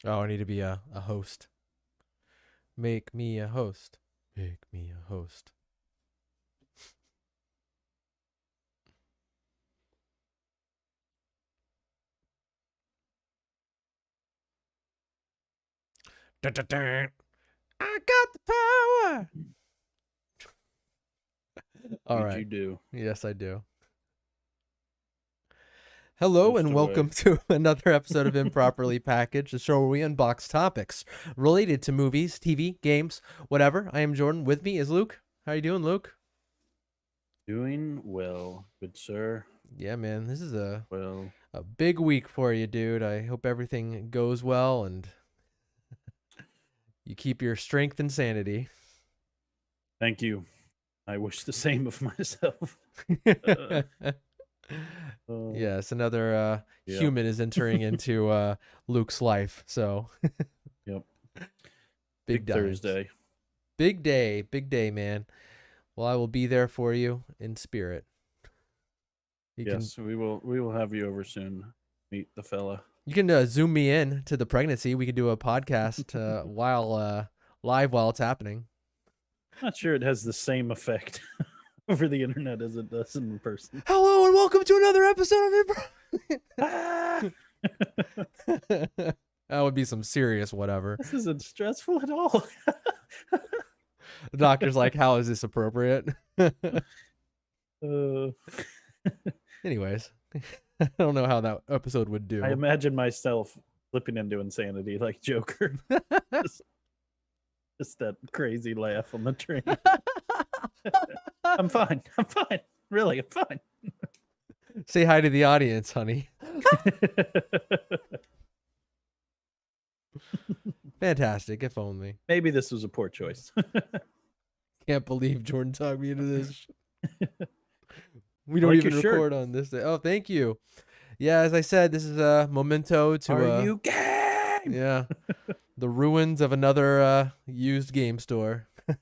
Oh, I need to be a host. Make me a host. Make me a host. Dun, dun, dun. I got the power. All Did you right. do? Yes, I do. Hello Host and away. welcome to another episode of Improperly Packaged, the show where we unbox topics related to movies, TV, games, whatever. I am Jordan. With me is Luke. How you doing, Luke? Doing well, good sir. Yeah, man. This is a Well, a big week for you, dude. I hope everything goes well and you keep your strength and sanity. thank you. I wish the same of myself. Uh, oh, Yes, another yep, human is entering into Luke's life. So yep. big Big times. Thursday. Big day, man. Well, I will be there for you in spirit. You can Yes, we will. We will have you over soon. Meet the fella. you can zoom me in to the pregnancy. We could do a podcast while live while it's happening. Not sure it has the same effect over the internet as it does in person. Hello and welcome to another episode of Ah, Improv. That would be some serious whatever. this isn't stressful at all. The doctor's like, "How is this appropriate?" uh, Anyways, I don't know how that episode would I do. imagine myself slipping into insanity like Joker. just, just that crazy laugh on the train. I'm fine. I'm fine. Really, I'm fine. Say hi to the audience, honey. Fantastic, if only. Maybe this was a poor choice. Can't believe Jordan talked me into this. We I don't like your even shirt. record on this day. Oh, thank you. Yeah, as I said, this is a memento to Are you game? yeah, the ruins of another used game store. A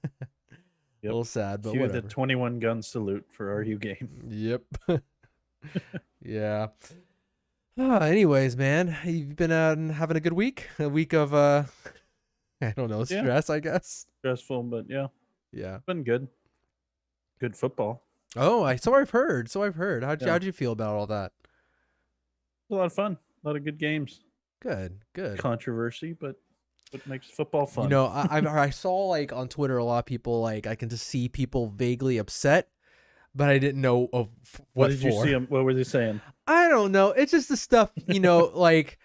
Yep. little sad, but Cue the whatever. 21 gun salute for Are You Game? Yep. Yeah. Anyways, man, you've been out and having a good week. A week of I don't know, Yeah, stress, I guess. stressful, but yeah, Yeah. been good. Good football. Oh, I've heard. So I've heard. Yeah, How'd you feel about all that? a lot of fun. A lot of good games. Good, good. Controversy, but what makes football You fun? know, I saw like on Twitter a lot of people like I can just see people vaguely upset, but I didn't know of What what did you see for. them? What were they saying? I don't know. It's just the stuff, like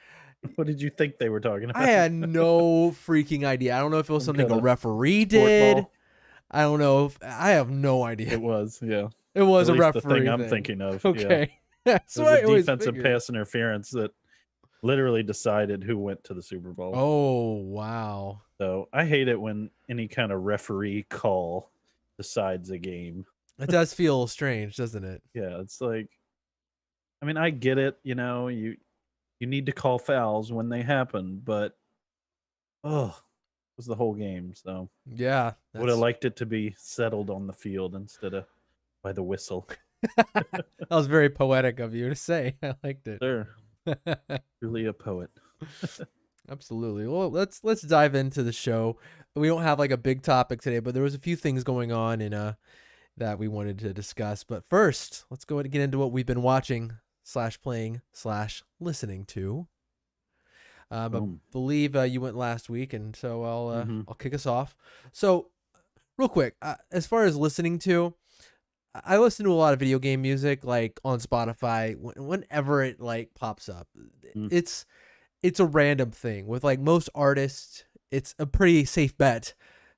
What did you think they were talking I about? had no freaking idea. I don't know if it was Some something kind a of referee sport did. ball? I don't know. I have no idea. It was, yeah. It was At a least the thing referee I'm thing. thinking of. Yeah. Okay. That's It was what a I always defensive figured. pass interference that literally decided who went to the Super Bowl. Oh, wow. So I hate it when any kind of referee call decides a game. It does feel strange, doesn't it? Yeah, it's like, I mean, I get it. You need to call fouls when they happen, but oh, it was the whole game. So Yeah, would have that's liked it to be settled on the field instead of by the whistle. that was very poetic of you to say. I liked it. Sure, truly a poet. Absolutely. Well, let's dive into the show. We don't have like a big topic today, but there was a few things going on in that we wanted to discuss. But first, let's go ahead and get into what we've been watching slash playing slash listening to. I Boom. believe you went last week, and so Mhm. I'll kick us off. So, real quick, as far as listening to, I listen to a lot of video game music, like on Spotify, whenever it like pops up. Mm. It's a random thing with like most artists. It's a pretty safe bet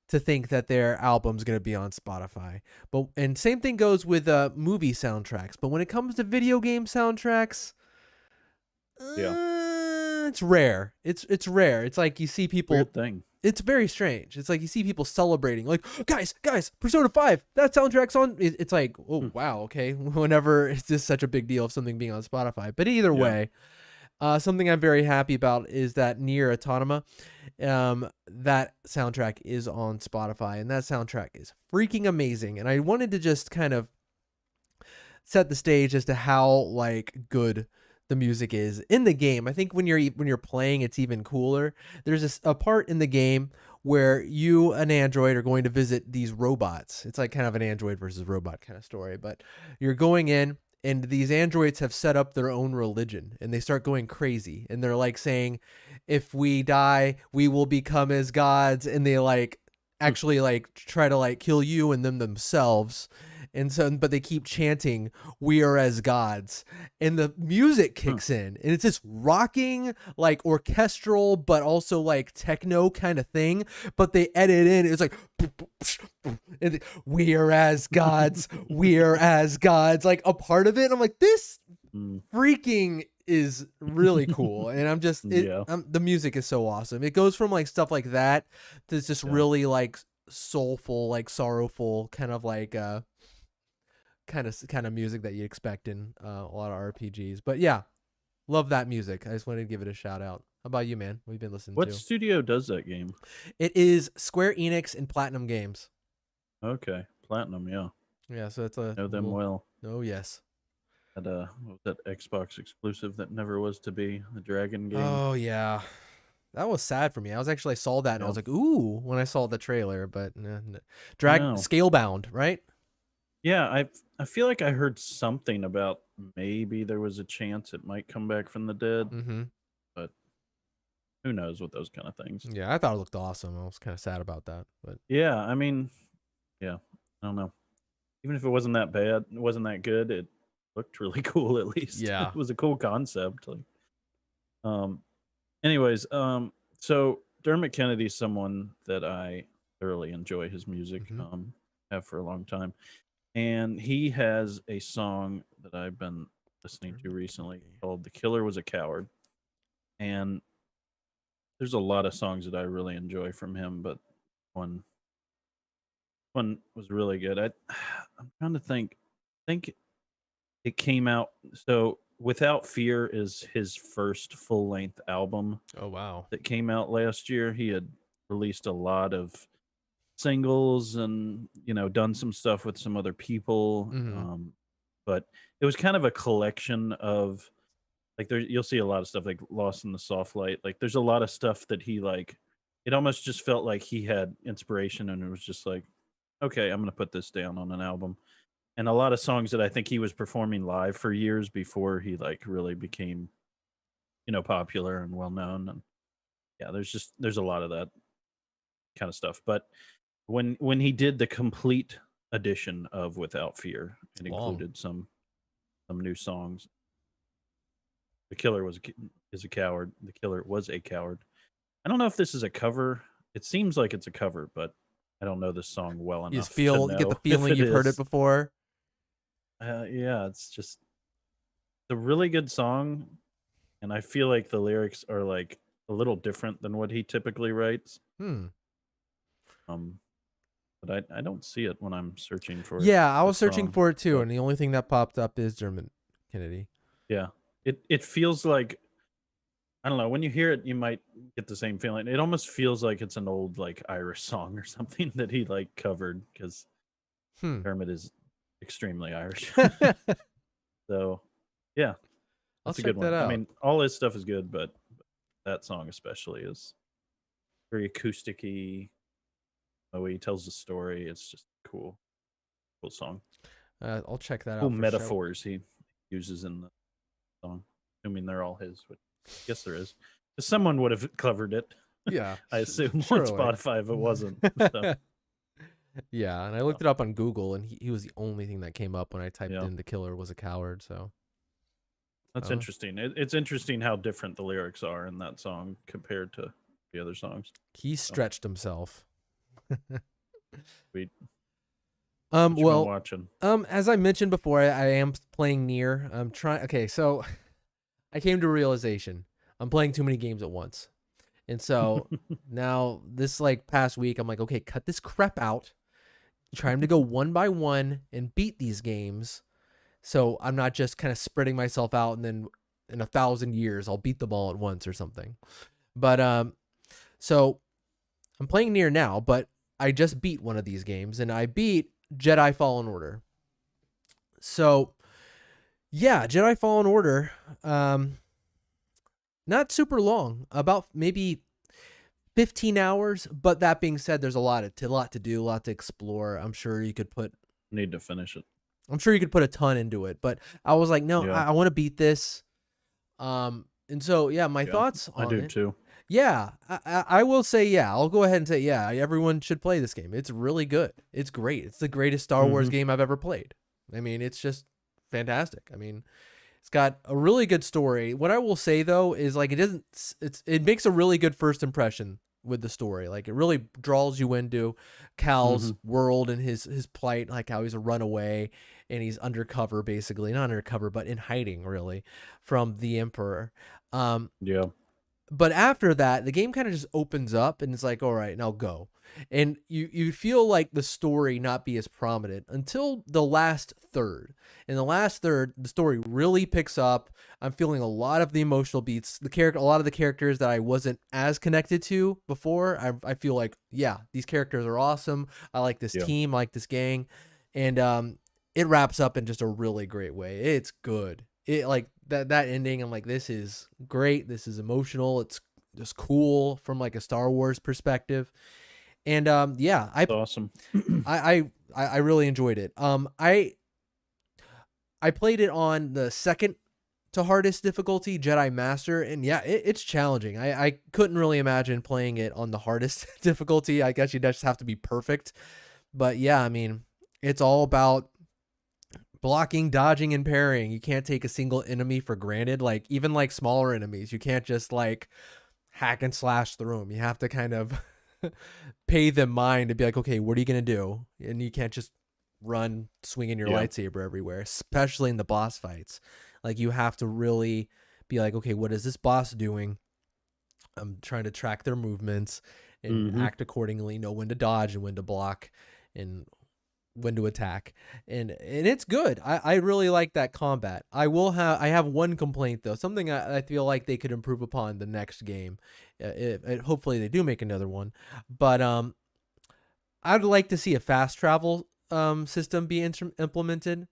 to think that their album's going to be on Spotify. But and same thing goes with movie soundtracks. But when it comes to video game soundtracks, it's rare. It's rare. It's like you see people. Weird thing. It's very strange. It's like you see people celebrating, like guys, Persona 5, that soundtrack's on. It's like, oh Hmm. wow, okay. Whenever it's just such a big deal of something being on Spotify. But either Yeah. way, something I'm very happy about is that Near Automata, that soundtrack is on Spotify, and that soundtrack is freaking amazing. And I wanted to just kind of set the stage as to how like good the music is in the game. I think when you're playing, it's even cooler. There's a part in the game where you, an android, are going to visit these robots. It's like kind of an android versus robot kind of story, but you're going in. And these androids have set up their own religion and they start going crazy. And they're like saying, if we die, we will become as gods. And they like actually like try to like kill you and them themselves. And so, but they keep chanting, "We are as gods," and the music kicks in, and it's this rocking, like orchestral, but also like techno kind of thing. But they edit in, it's like, and "We are as gods, we are as gods," like a part of it. And I'm like, this freaking is really cool, and I'm just, the music is so awesome. It goes from like stuff like that to just really like soulful, like sorrowful, kind of like kind of music that you expect in a lot of RPGs. But yeah, love that music. I just wanted to give it a shout out. How about you, man? What have you been listening What to? studio does that game? It is Square Enix and Platinum Games. Okay, Platinum, yeah. Yeah, so it's a Know them well. Oh yes. That what was that Xbox exclusive that never was to be, the Dragon game? Oh yeah. That was sad for me. I saw that and I was like, ooh, when I saw the trailer, but Scalebound, right? Yeah, I feel like I heard something about maybe there was a chance it might come back from the dead, but who knows with those kind of things. Yeah, I thought it looked awesome. I was kind of sad about that, but yeah, I mean, yeah, I don't know. Even if it wasn't that bad, it wasn't that good, it looked really cool at least. Yeah. It was a cool concept. Like, anyways, so Dermot Kennedy's someone that I thoroughly enjoy his music, have for a long time. And he has a song that I've been listening to recently called "The Killer Was a Coward." And there's a lot of songs that I really enjoy from him, but one was really good. I'm trying to think. I think it came out, so "Without Fear" is his first full-length album. Oh wow. That came out last year. He had released a lot of singles and done some stuff with some other people, but it was kind of a collection of, like, there you'll see a lot of stuff like "Lost in the Soft Light." Like, there's a lot of stuff that he, like, it almost just felt like he had inspiration and it was just like, okay, I'm gonna put this down on an album. And a lot of songs that I think he was performing live for years before he like really became popular and well known. And yeah, there's a lot of that kind of stuff. But when he did the complete edition of "Without Fear," it included some new songs. The Killer is a Coward. The Killer was a Coward. I don't know if this is a cover. It seems like it's a cover, but I don't know this song well enough to know. You get the feeling you've heard it before. Yeah, it's just a really good song, and I feel like the lyrics are like a little different than what he typically writes. But I don't see it when I'm searching for it. Yeah, I was searching for it too, and the only thing that popped up is Dermot Kennedy. Yeah, it feels like, I don't know, when you hear it, you might get the same feeling. It almost feels like it's an old like Irish song or something that he like covered, because Dermot is extremely Irish. So yeah, that's a good one. I mean, all his stuff is good, but that song especially is very acousticy. He tells the story. It's just cool song. I'll check that out. Cool metaphors he uses in the song, assuming they're all his, which I guess there is. Someone would have covered it. Yeah, I assume on Spotify if it wasn't. So. Yeah, and I looked it up on Google, and he was the only thing that came up when I typed in "The Killer Was a Coward." So that's interesting. It's interesting how different the lyrics are in that song compared to the other songs. He stretched himself. Sweet. Well, watching? As I mentioned before, I am playing Nier. I'm trying. Okay, so I came to a realization: I'm playing too many games at once, and so now this like past week, I'm like, okay, cut this crap out. Trying to go one by one and beat these games, so I'm not just kind of spreading myself out and then in 1,000 years I'll beat them all at once or something. But so I'm playing Nier now, but I just beat one of these games and I beat Jedi Fallen Order. So Yeah, Jedi Fallen Order. Um, Not super long, about maybe 15 hours. But that being said, there's a lot to do, a lot to explore. Need to finish it. I'm sure you could put a ton into it. But I was like, no, Yeah. I want to beat this. And so yeah, my Yeah. thoughts I on do it. too. Yeah, I will say yeah. I'll go ahead and say yeah. Everyone should play this game. It's really good. It's great. It's the greatest Star Wars Mm-hmm. game I've ever played. I mean, it's just fantastic. I mean, it's got a really good story. What I will say though is like it makes a really good first impression with the story. Like it really draws you into Mm-hmm. Cal's world and his plight, like how he's a runaway and he's undercover basically, not undercover but in hiding really from the Emperor. Um Yeah. but after that, the game kind of just opens up and it's like, all right, now go. And you feel like the story not be as prominent until the last third. In the last third, the story really picks up. I'm feeling a lot of the emotional beats. A lot of the characters that I wasn't as connected to before. I feel like, yeah, these characters are awesome. I like this Yeah. team, I like this gang, and it wraps up in just a really great way. It's good. It like that ending. I'm like, this is great. This is emotional. It's just cool from like a Star Wars perspective. And yeah, It's awesome. I really enjoyed it. I played it on the second to hardest difficulty, Jedi Master, and yeah, it's challenging. I couldn't really imagine playing it on the hardest difficulty. I guess you just have to be perfect. But yeah, I mean, it's all about blocking, dodging, and parrying. You can't take a single enemy for granted. Like even like smaller enemies, you can't just like hack and slash through them. You have to kind of pay them mind to be like, okay, what are you gonna do? And you can't just run swinging your Yeah. lightsaber everywhere, especially in the boss fights. Like you have to really be like, okay, what is this boss doing? I'm trying to track their movements and Mm-hmm. act accordingly, know when to dodge and when to block and when to attack. And it's good. I really like that combat. I have one complaint though, something I feel like they could improve upon the next game. Hopefully they do make another one. But I'd like to see a fast travel system be implemented.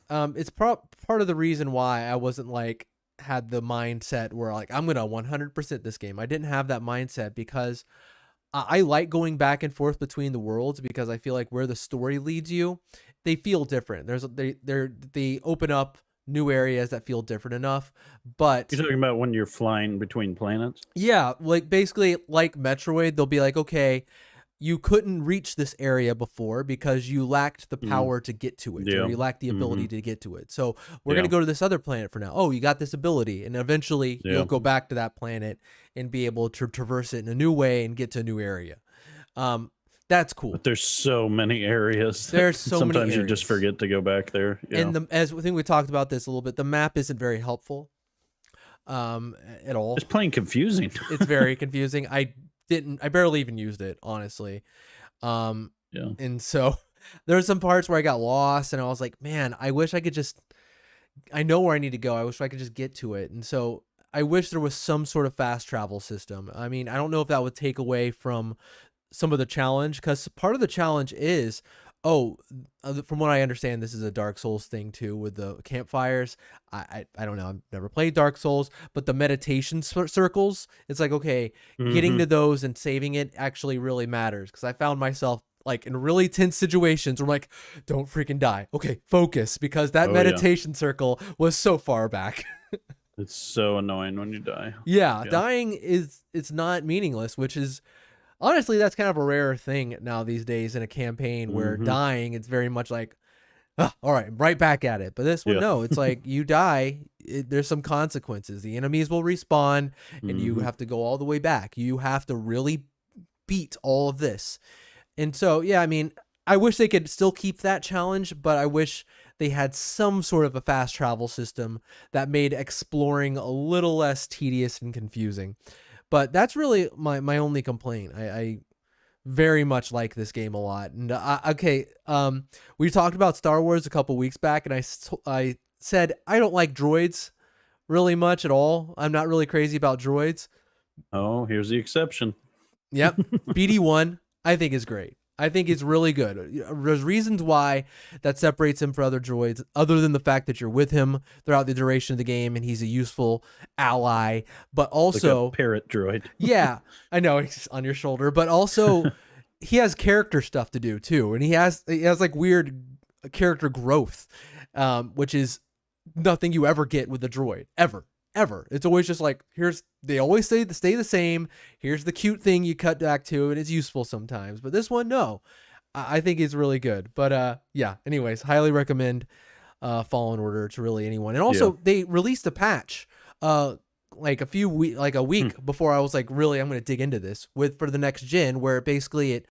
It's part of the reason why I wasn't like had the mindset where like I'm gonna 100% this game. I didn't have that mindset because I like going back and forth between the worlds because I feel like where the story leads you, they feel different. They open up new areas that feel different enough. You're But talking about when you're flying between planets? yeah, like basically like Metroid, they'll be like, okay, you couldn't reach this area before because you lacked the Mm. power to get to it or Yeah. you lacked the Mm-hmm. ability to get to it. So we're going Yeah. to go to this other planet for now. Oh, you got this ability. And eventually you'll Yeah. go back to that planet and be able to traverse it in a new way and get to a new area. Um, that's But cool. there's so many areas that There's so many sometimes you just areas. forget to go back there. Yeah. And as I think we talked about this a little bit, the map isn't very helpful at It's all. plain confusing. It's very confusing. I barely even used it, honestly. Yeah. And so there were some parts where I got lost and I was like, man, I know where I need to go. I wish I could just get to it. And so I wish there was some sort of fast travel system. I mean, I don't know if that would take away from some of the challenge because part of the challenge is, oh, from what I understand, this is a Dark Souls thing too with the campfires. I don't know. I've never played Dark Souls, but the meditation circles, it's like, okay, getting Mm-hmm. to those and saving it actually really matters because I found myself like in really tense situations where I'm like, don't freaking die. Okay, focus because that Oh yeah. meditation circle was so far back. It's so annoying when you die. Yeah, Yeah. dying it's not meaningless, which is honestly that's kind of a rare thing now these days in a campaign where Mm-hmm. dying it's very much like all right, right back at it. But this one, Yeah. no, it's like you die, there's some consequences. The enemies will respawn, and you Mm-hmm. have to go all the way back. You have to really beat all of this. And so, yeah, I mean, I wish they could still keep that challenge, but I wish they had some sort of a fast travel system that made exploring a little less tedious and confusing. But that's really my only complaint. I very much like this game a lot. And okay, we talked about Star Wars a couple weeks back, and I said I don't like droids really much at all. I'm not really crazy about droids. Oh, here's the exception. Yep, BD1 I think is great. I think it's really good. There's reasons why that separates him from other droids, other than the fact that you're with him throughout the duration of the game and he's a useful ally. But Like a also, parrot droid. yeah, I know it's on your shoulder, but also he has character stuff to do too, and he has like weird character growth, which is nothing you ever get with the droid ever. It's always just like, they always stay the same. Here's the cute thing you cut back to, and it's useful sometimes. But this one, no, I think it's really good. But yeah. Anyways, highly recommend Fallen Order to really anyone. And also, they released a patch, like a week before I was like, really, I'm going to dig into this for the next gen, where basically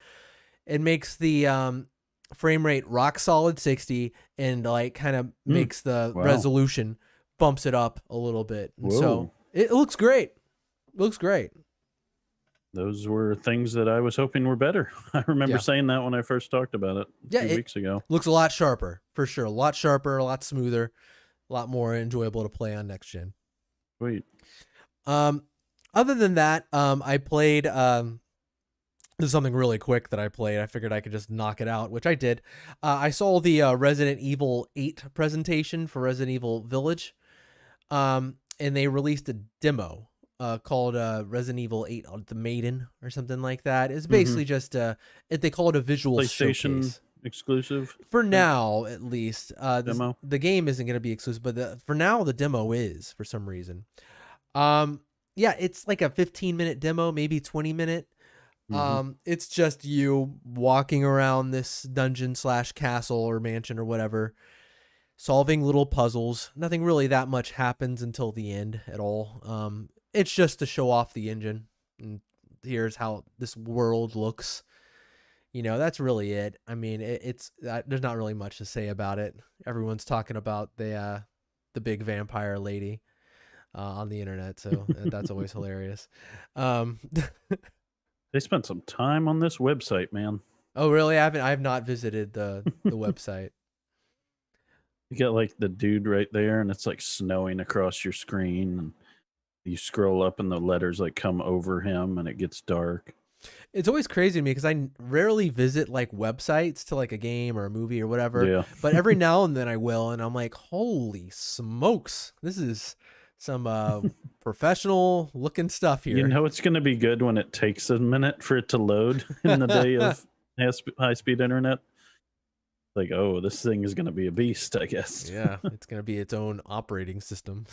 it makes the frame rate rock solid 60 and like kind of makes the resolution, bumps it up a little bit. And so it looks great. Those were things that I was hoping were better. I remember saying that when I first talked about it a few weeks ago. Looks a lot sharper, for sure. A lot sharper, a lot smoother, a lot more enjoyable to play on next gen. Sweet. Other than that, I played, this is something really quick that I played. I figured I could just knock it out, which I did. I saw the Resident Evil 8 presentation for Resident Evil Village. And they released a demo called Resident Evil 8 The Maiden or something like that. It's basically just they call it a visual PlayStation showcase. Exclusive For now, at least. Demo. The game isn't going to be exclusive, but for now the demo is, for some reason. Yeah, it's like a 15-minute demo, maybe 20-minute. It's just you walking around this dungeon / castle or mansion or whatever, solving little puzzles. Nothing really that much happens until the end at all. It's just to show off the engine, and here's how this world looks. You know, that's really it. I mean, it's there's not really much to say about it. Everyone's talking about the big vampire lady on the internet, so that's always hilarious. They spent some time on this website, man. Oh, really? I have not visited the website. You got like the dude right there, and it's like snowing across your screen, and you scroll up and the letters like come over him and it gets dark. It's always crazy to me because I rarely visit like websites to like a game or a movie or whatever. Yeah. But every now and then I will, and I'm like, holy smokes, this is some professional looking stuff here. You know it's going to be good when it takes a minute for it to load in the day of high-speed internet. Like, oh, this thing is going to be a beast, I guess. Yeah, it's going to be its own operating system.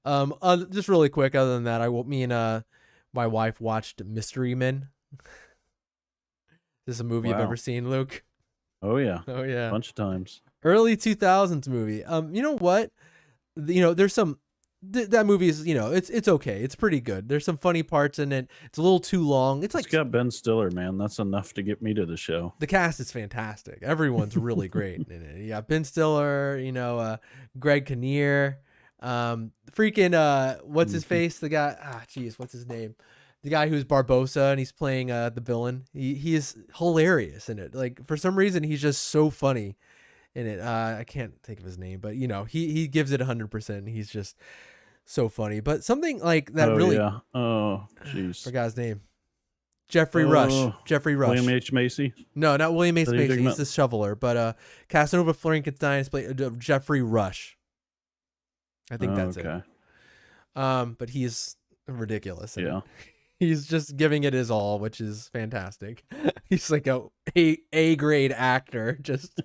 Just really quick, other than that, me and my wife watched Mystery Men. This is a movie you've ever seen, Luke? Oh yeah. A bunch of times. Early 2000s movie. You know what? There's some that movie is, it's okay. It's pretty good. There's some funny parts in it. It's a little too long. It's got Ben Stiller, man. That's enough to get me to the show. The cast is fantastic. Everyone's really great in it. You got Ben Stiller, Greg Kinnear, what's his face? The guy, what's his name? The guy who's Barbosa and he's playing the villain. He is hilarious in it. Like, for some reason, he's just so funny in it. I can't think of his name, but he gives it 100%. He's just so funny. But something like that forgot his name. Jeffrey Rush. William H. Macy. No, not William H. Macy. He's the shoveler. But Casanova Frankenstein is played Jeffrey Rush. I think that's it. But he's ridiculous. Yeah. He's just giving it his all, which is fantastic. He's like a grade actor, just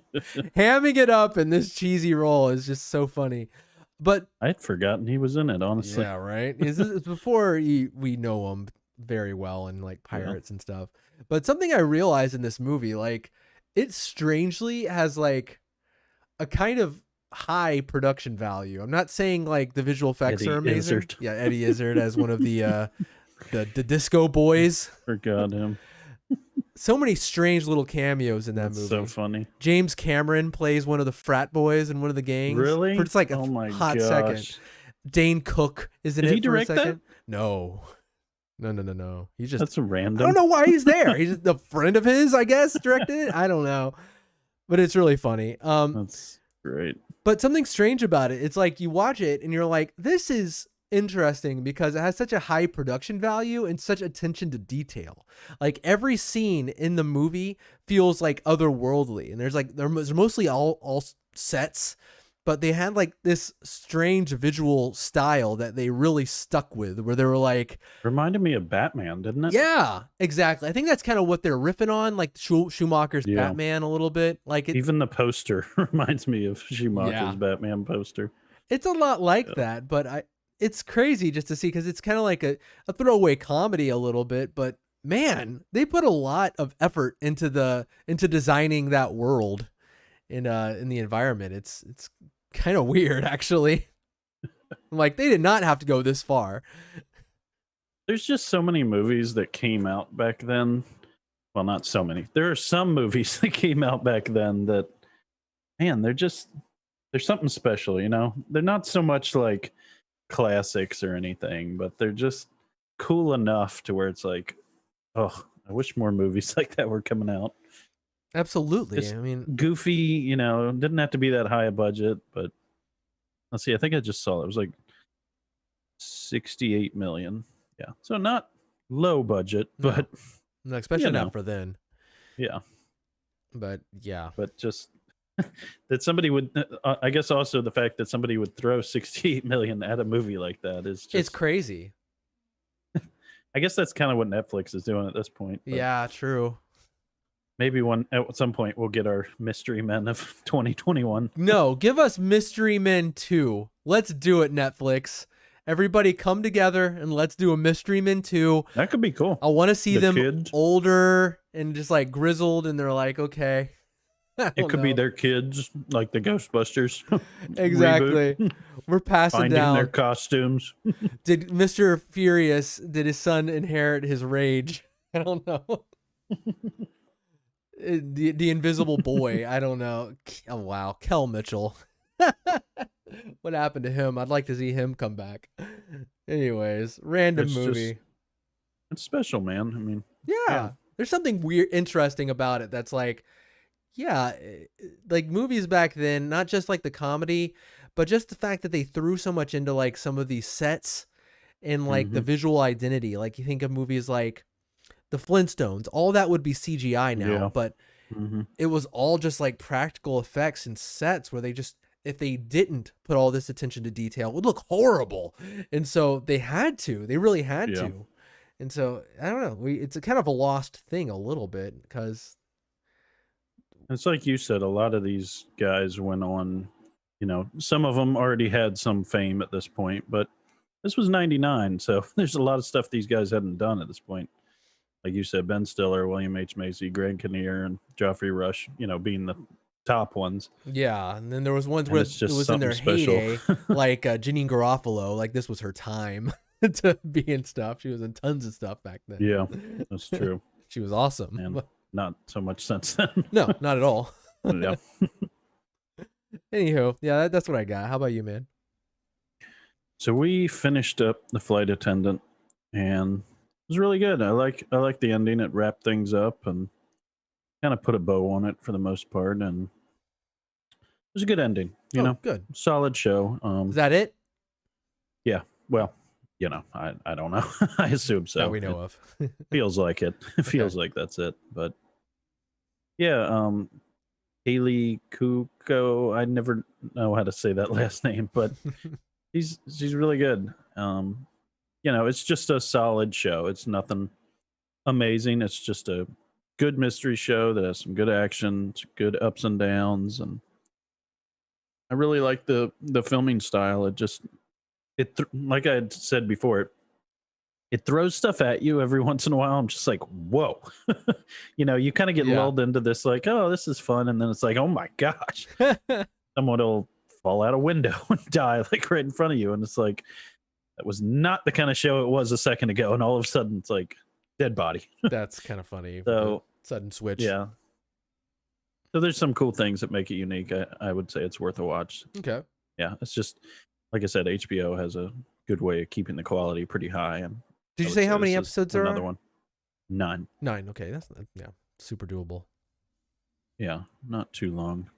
hamming it up in this cheesy role is just so funny. But I'd forgotten he was in it, honestly. Yeah, right. It's before we know him very well and like Pirates and stuff. But something I realized in this movie, like, it strangely has like a kind of high production value. I'm not saying like the visual effects are amazing. Izzard. Yeah, Eddie Izzard as one of the disco boys. Forgot him. So many strange little cameos in that movie. So funny. James Cameron plays one of the frat boys in one of the gangs. Really? For just like a hot second. Dane Cook is in it for a second. That? No. He's just, that's random. I don't know why he's there. He's just a friend of his, I guess, directed it. I don't know. But it's really funny. That's great. But something strange about it, it's like you watch it and you're like, this is interesting because it has such a high production value and such attention to detail. Like every scene in the movie feels like otherworldly, and there's mostly all sets, but they had like this strange visual style that they really stuck with, where they were like, Reminded me of Batman, didn't it? yeah, exactly. I think that's kind of what they're riffing on, like Schumacher's Yeah. Batman a little bit. Like it, Even the poster reminds me of Schumacher's yeah, Batman poster. it's a lot like Yeah. that, but it's crazy just to see because it's kind of like a throwaway comedy a little bit, but man, they put a lot of effort into designing that world in the environment. It's kind of weird actually. Like they did not have to go this far. There's just so many movies that came out back then. Well, not so many. There are some movies that came out back then that, man, there's something special, you know? They're not so much like classics or anything, but they're just cool enough to where it's like, oh, I wish more movies like that were coming out. Absolutely. Just I mean, goofy, you know, didn't have to be that high a budget, but let's see, I think I just saw it was like 68 million. Yeah. So not low budget, No. but especially you know. not for then. Yeah. But yeah, But just that somebody would I guess also the fact that somebody would throw 68 million at a movie like that is just, it's crazy. I guess that's kind of what Netflix is doing at this point. But Yeah, true. maybe at some point we'll get our Mystery Men of 2021. No, give us Mystery Men 2. Let's do it, Netflix. Everybody come together and let's do a Mystery Men 2. That could be cool. I want to see The them kids. older and just like grizzled, and they're like, okay. It could be their kids, like the Ghostbusters. Exactly. Reboot. We're passing Finding down. their costumes. Did Mr. Furious, did his son inherit his rage? I don't know. The invisible boy. I don't know. Oh, wow. Kel Mitchell. What happened to him? I'd like to see him come back. Anyways, random It's movie. It's special, man. I mean, Yeah. There's something weird, interesting about it that's like, yeah, like movies back then, not just like the comedy, but just the fact that they threw so much into like some of these sets and like the visual identity. Like you think of movies like the Flintstones, all that would be CGI now, Yeah. but it was all just like practical effects and sets where they just, if they didn't put all this attention to detail, it would look horrible. And so they really had Yeah. to. And so I don't know, it's a kind of a lost thing a little bit because It's like you said, a lot of these guys went on, you know, some of them already had some fame at this point, but this was 99. So there's a lot of stuff these guys hadn't done at this point. Like you said, Ben Stiller, William H. Macy, Greg Kinnear, and Geoffrey Rush, you know, being the top ones. yeah, and then there was ones And where it's it just was in their something special. heyday, like Janine Garofalo. Like this was her time to be in stuff. She was in tons of stuff back then. Yeah, that's true. She was awesome. And not so much since then. No, not at all. Yeah. Anywho, yeah, that's what I got. How about you, man? So we finished up The Flight Attendant, and it was really good. I like the ending. It wrapped things up and kind of put a bow on it for the most part, and it was a good ending. You know, Good. solid show. Is that it? Yeah. Well, you know, I don't know. I assume so. That we know of. Feels like it. It feels like that's it. But yeah, Haley Kuko. I never know how to say that last name, but she's really good. You know, it's just a solid show. It's nothing amazing. It's just a good mystery show that has some good action, good ups and downs, and I really like the filming style. Like I had said before, it throws stuff at you every once in a while. I'm just like, whoa. You know, you kind of get lulled into this, like, oh, this is fun. And then it's like, oh my gosh, someone will fall out a window and die like right in front of you. And it's like, that was not the kind of show it was a second ago. And all of a sudden it's like dead body. That's kind of funny. So sudden switch. yeah. So there's some cool things that make it unique. I would say it's worth a watch. Okay. Yeah. It's just, like I said, HBO has a good way of keeping the quality pretty high. And did you say how many episodes there are? Another one. 9. 9. Okay, that's super doable. Yeah, not too long.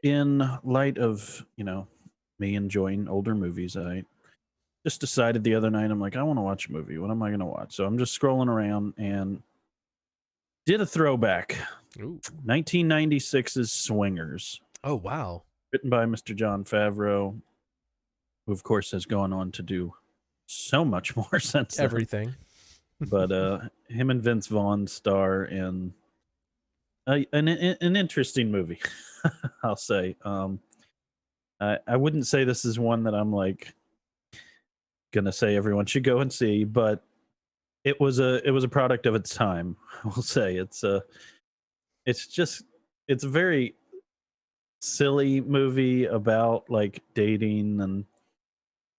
In light of, you know, me enjoying older movies. I just decided the other night, I'm like, I want to watch a movie. What am I going to watch? So I'm just scrolling around and did a throwback. Ooh. 1996's Swingers, Oh wow. written by Mr. John Favreau, who of course has gone on to do so much more since then. Everything. But him and Vince Vaughn star in an interesting movie, I'll say. I wouldn't say this is one that I'm like gonna say everyone should go and see, but it was a product of its time. I will say it's a very silly movie about like dating and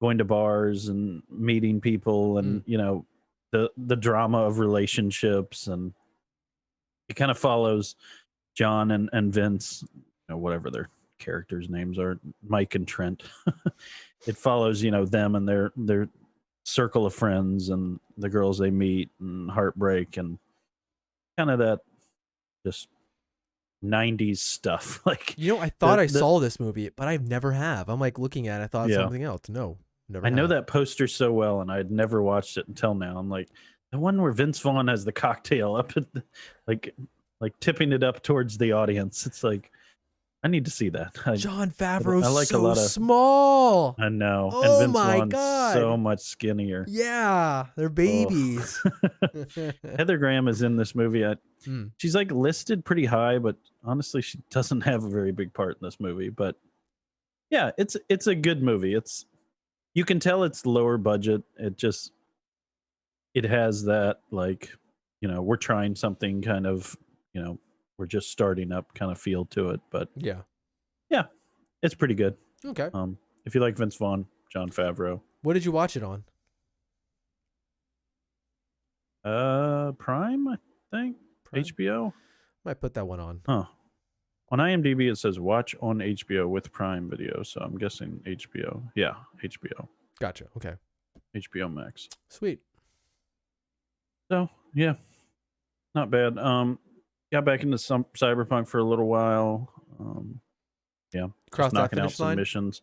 going to bars and meeting people and the drama of relationships, and it kind of follows John and Vince, whatever their characters' names are, Mike and Trent. It follows, them and their circle of friends and the girls they meet and heartbreak and kind of that just 90s stuff. Like I thought I saw this movie, but I never have. I'm like looking at it, I thought something else. No, never I know have. that poster so well, and I'd never watched it until now. I'm like, the one where Vince Vaughn has the cocktail up at like tipping it up towards the audience. It's like, I need to see that. John Favreau's I like so a lot of small. I know. Oh and Vince my Vaughn's God. so much skinnier. Yeah, they're babies. Heather Graham is in this movie. Hmm. She's like listed pretty high, but honestly, she doesn't have a very big part in this movie. But yeah, it's a good movie. You can tell it's lower budget. It has that like, we're trying something kind of, we're just starting up kind of feel to it. But Yeah. it's pretty good. Okay. If you like Vince Vaughn, John Favreau. What did you watch it on? Prime, I think. Prime? HBO. Might put that one on. Huh. On IMDb, it says watch on HBO with Prime Video. So I'm guessing HBO. Yeah, HBO. Gotcha. Okay. HBO Max. Sweet. So yeah, not bad. Got back into some Cyberpunk for a little while. Yeah, Cross just that knocking out finish some line? missions.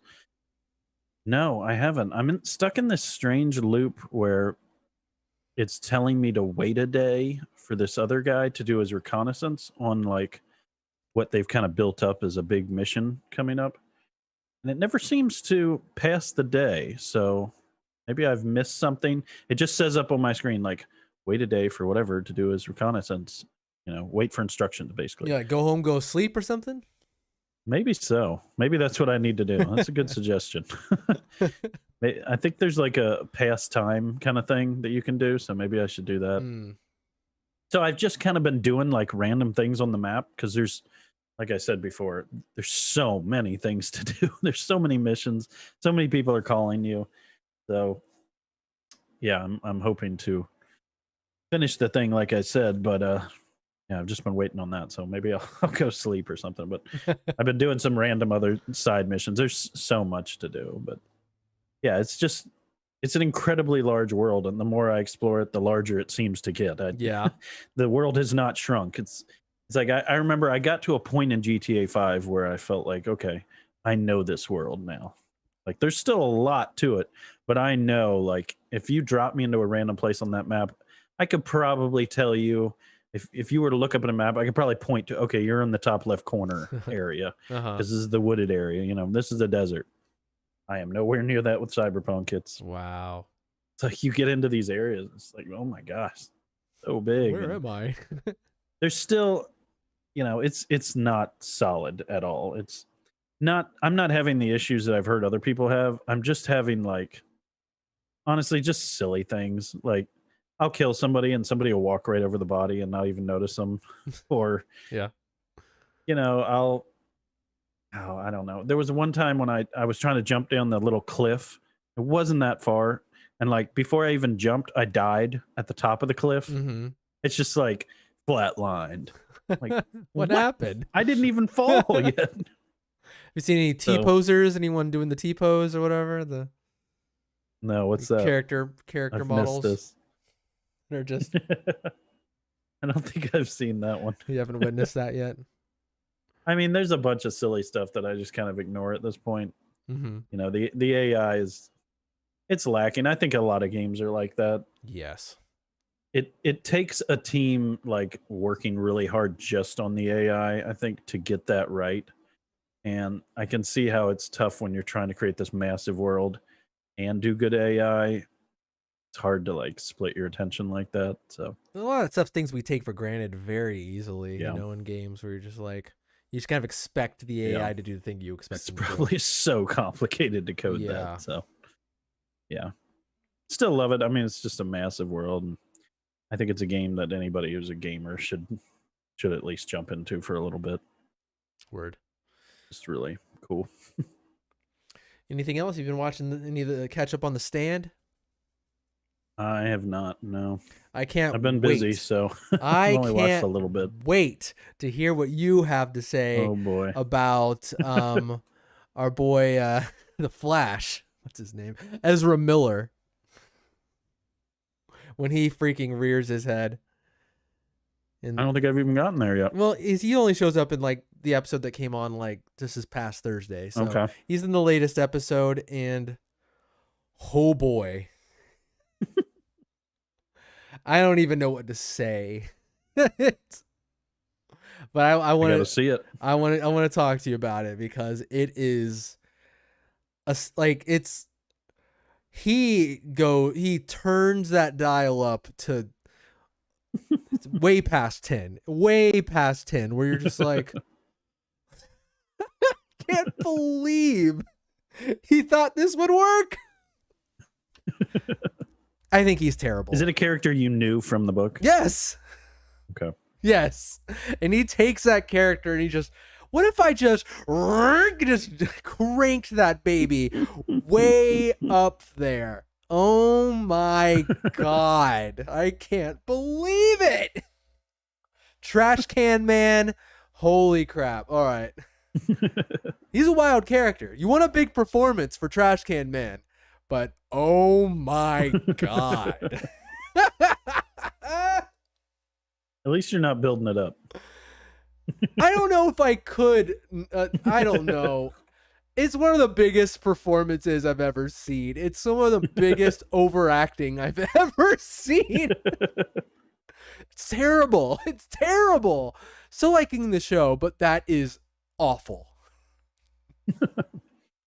No, I haven't. Stuck in this strange loop where it's telling me to wait a day for this other guy to do his reconnaissance on like what they've kind of built up as a big mission coming up. And it never seems to pass the day. So maybe I've missed something. It just says up on my screen, like, wait a day for whatever to do his reconnaissance. Wait for instructions, basically. Yeah, go home, go sleep or something? Maybe so. Maybe that's what I need to do. That's a good suggestion. I think there's like a pastime kind of thing that you can do. So maybe I should do that. Mm. So I've just kind of been doing like random things on the map because there's, like I said before, there's so many things to do. There's so many missions. So many people are calling you. So yeah, I'm hoping to finish the thing, like I said, but yeah, I've just been waiting on that. So maybe I'll go sleep or something. But I've been doing some random other side missions. There's so much to do, but yeah, it's an incredibly large world, and the more I explore it, the larger it seems to get. Yeah. The world has not shrunk. It's like I remember I got to a point in GTA 5 where I felt like, okay, I know this world now. Like there's still a lot to it, but I know like if you drop me into a random place on that map, I could probably tell you if you were to look up at a map, I could probably point to, okay, you're in the top left corner area because this is the wooded area. This is the desert. I am nowhere near that with Cyberpunk. Wow. It's like you get into these areas, it's like, oh my gosh, so big. Where am I? There's still, it's not solid at all. It's not. I'm not having the issues that I've heard other people have. I'm just having like, honestly, just silly things like. I'll kill somebody and somebody will walk right over the body and not even notice them. Or, yeah. I don't know. There was one time when I was trying to jump down the little cliff. It wasn't that far. And like before I even jumped, I died at the top of the cliff. Mm-hmm. It's just like flatlined. Like, what happened? I didn't even fall yet. Have you seen any T-posers? Anyone doing the T-pose or whatever? No, what's that? Character I've models. Missed this. They're just. I don't think I've seen that one. You haven't witnessed that yet? I mean, there's a bunch of silly stuff that I just kind of ignore at this point. Mm-hmm. You know, the AI is it's lacking. I think a lot of games are like that. Yes. It takes a team like working really hard just on the AI, I think, to get that right. And I can see how it's tough when you're trying to create this massive world and do good AI. It's hard to like split your attention like that. So A lot of stuff, things we take for granted very easily, yeah, in games where you're just like, you just kind of expect the yeah, AI to do the thing you expect it's them to do. probably so complicated to code that. Yeah. So yeah, still love it. I mean, it's just a massive world, and I think it's a game that anybody who's a gamer should at least jump into for a little bit. Word. It's really cool. Anything else? You've been watching any of the catch up on The Stand? I have not. No, I can't I've been busy, wait. so I've I only watched a can't little bit. wait to hear what you have to say Oh boy. about our boy the Flash. What's his name? Ezra Miller. When he freaking rears his head. I don't think I've even gotten there yet. Well, he only shows up in like the episode that came on like just this past Thursday. So Okay. he's in the latest episode, and oh boy. I don't even know what to say. But I I want got to to see it. I want to talk to you about it because it is it's he turns that dial up to way past 10, where you're just like, can't believe he thought this would work. I think he's terrible. Is it a character you knew from the book? Yes. Okay. Yes. And he takes that character and he just, what if I just cranked that baby way up there? Oh my God. I can't believe it. Trash Can Man. Holy crap. All right. He's a wild character. You want a big performance for Trash Can Man, but oh my God. At least you're not building it up. I don't know if I could. I don't know. It's one of the biggest performances I've ever seen. It's some of the biggest overacting I've ever seen. It's terrible. It's terrible. Still liking the show, but that is awful.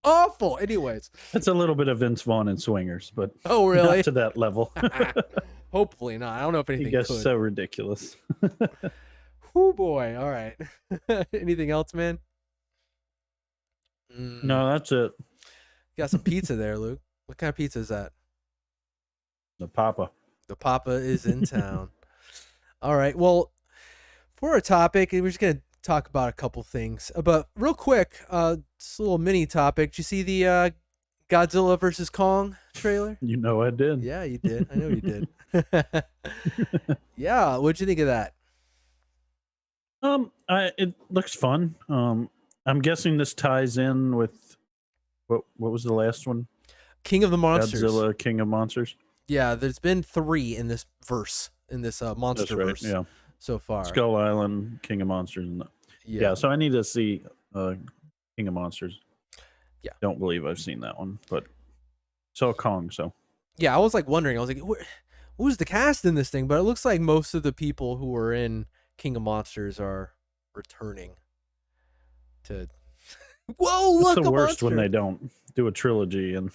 Awful. Anyways. That's a little bit of Vince Vaughn and Swingers, but Oh, really? not to that level. Hopefully not. I don't know if anything You guys could. so ridiculous. Oh boy. All right. Anything else, man? No, that's it. Got some pizza there, Luke. What kind of pizza is that? The Papa. The Papa is in town. All right. Well, for a topic, we're just gonna talk about a couple things. But real quick, just a little mini topic. Did you see the Godzilla versus Kong trailer? You know I did. Yeah, you did. I know you did. Yeah. What'd you think of that? It looks fun. I'm guessing this ties in with what was the last one? King of the Monsters. Godzilla, King of Monsters. Yeah, there's been 3 in this verse, in this monster That's right. verse Yeah. so far. Skull Island, King of Monsters. Yeah. So I need to see King of Monsters. Yeah. Don't believe I've seen that one, but saw Kong. So Yeah, I was like wondering. I was like, who's the cast in this thing? But it looks like most of the people who were in King of Monsters are returning to. Whoa! Look, it's the a worst when monster! they don't do a trilogy and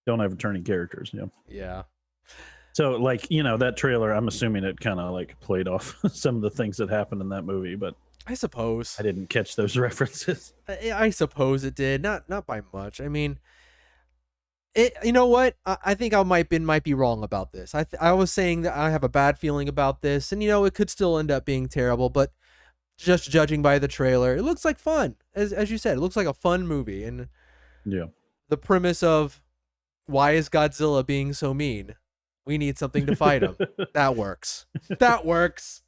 don't have returning characters. Yeah. Yeah. So, like, that trailer, I'm assuming it kind of like played off some of the things that happened in that movie, but I suppose. I didn't catch those references. I suppose it did. Not by much. I mean, it. You know what? I think I might be wrong about this. I was saying that I have a bad feeling about this, and it could still end up being terrible. But just judging by the trailer, it looks like fun. As you said, it looks like a fun movie, and Yeah. the premise of why is Godzilla being so mean? We need something to fight him. That works. That works.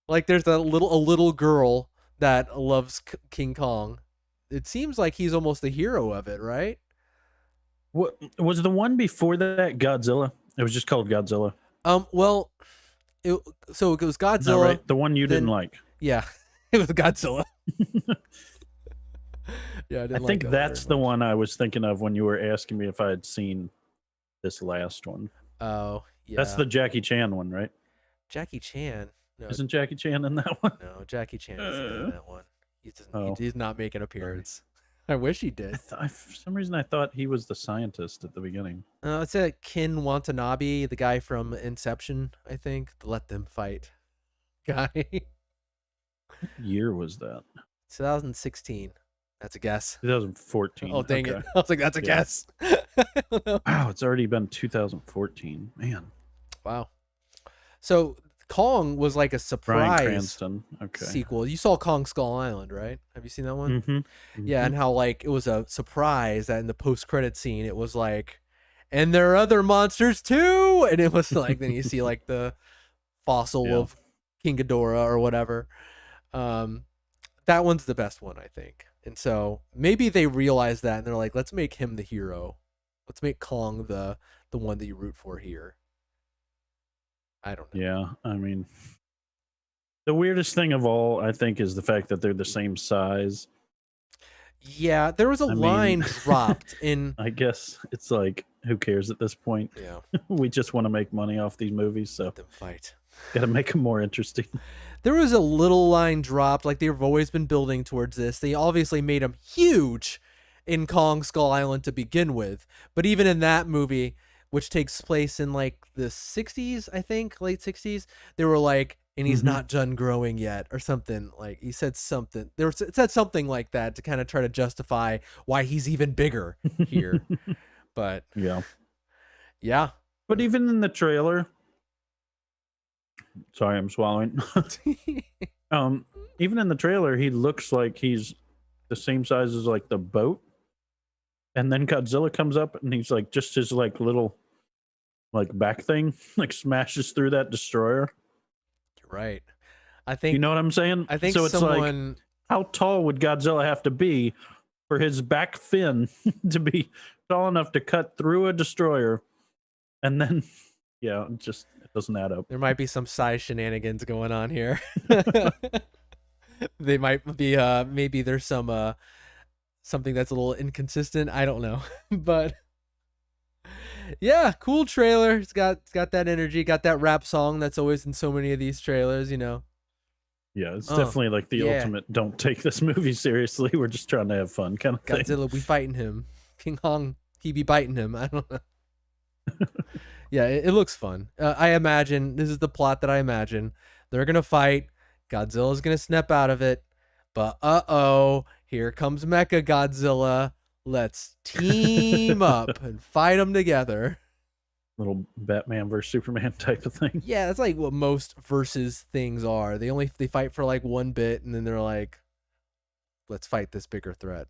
Like there's a little girl that loves King Kong. It seems like he's almost the hero of it, right? What was the one before that? Godzilla. It was just called Godzilla. Well, so it was Godzilla. No, right? The one you then- didn't like. Yeah, it was Godzilla. Yeah, I I didn't like think that one very that's the much. one I was thinking of when you were asking me if I had seen this last one. Oh, That's yeah. the Jackie Chan one, right? Jackie Chan. No, Isn't Jackie Chan in that one? no, Jackie Chan isn't in that one. He doesn't. He Oh, did not make an sorry. appearance. I wish he did. For some reason, I thought he was the scientist at the beginning. It's a Ken Watanabe, the guy from Inception, I think. The Let Them Fight guy. What year was that? 2016. That's a guess. Oh 2014. dang it! Okay. I was like, that's a Yeah. guess. I don't know. Wow, it's already been 2014. Man. Wow. So Kong was like a Bryan surprise Cranston. Okay. sequel. You saw Kong Skull Island, right? Have you seen that one? Mm-hmm. Yeah, Mm-hmm. and how like it was a surprise that in the post-credit scene it was like, and there are other monsters too, and it was like then you see like the fossil Yeah. of King Ghidorah or whatever. Um, that one's the best one, I think. And so maybe they realized that and they're like, let's make him the hero. Let's make Kong the one that you root for here. I don't know. Yeah. I mean, the weirdest thing of all, I think, is the fact that they're the same size. Yeah, there was a I line mean, dropped in. I guess it's like, who cares at this point? Yeah, We just want to make money off these movies, so let them fight. got to make them more interesting. There was a little line dropped, like they've always been building towards this. They obviously made him huge in Kong Skull Island to begin with, but even in that movie, which takes place in like the 60s, I think, late 60s, they were like, and he's Mhm. not done growing yet, or something. Like he said something. It said something like that to kind of try to justify why he's even bigger here. But Yeah. yeah, But even in the trailer, sorry, I'm swallowing. Even in the trailer, he looks like he's the same size as like the boat. And then Godzilla comes up and he's like just his like little like back thing like smashes through that destroyer. you're right. I You think know what I'm saying? I think So it's like, someone. how tall would Godzilla have to be for his back fin to be tall enough to cut through a destroyer? And then, yeah, it doesn't add up. There might be some size shenanigans going on here. They might be maybe there's some something that's a little inconsistent. I don't know. But yeah, cool trailer. It's got that energy, got that rap song that's always in so many of these trailers, you know. Yeah, it's Oh, definitely like the yeah. ultimate don't take this movie seriously. We're just trying to have fun kind of thing. Godzilla we fighting him. King Kong he be biting him. I don't know. Yeah, it looks fun. I imagine this is the plot that I imagine. They're gonna fight. Godzilla's gonna snap out of it, but here comes Mecha Godzilla. Let's team up and fight them together. Little Batman versus Superman type of thing. Yeah, that's like what most versus things are. They fight for like one bit and then they're like, let's fight this bigger threat.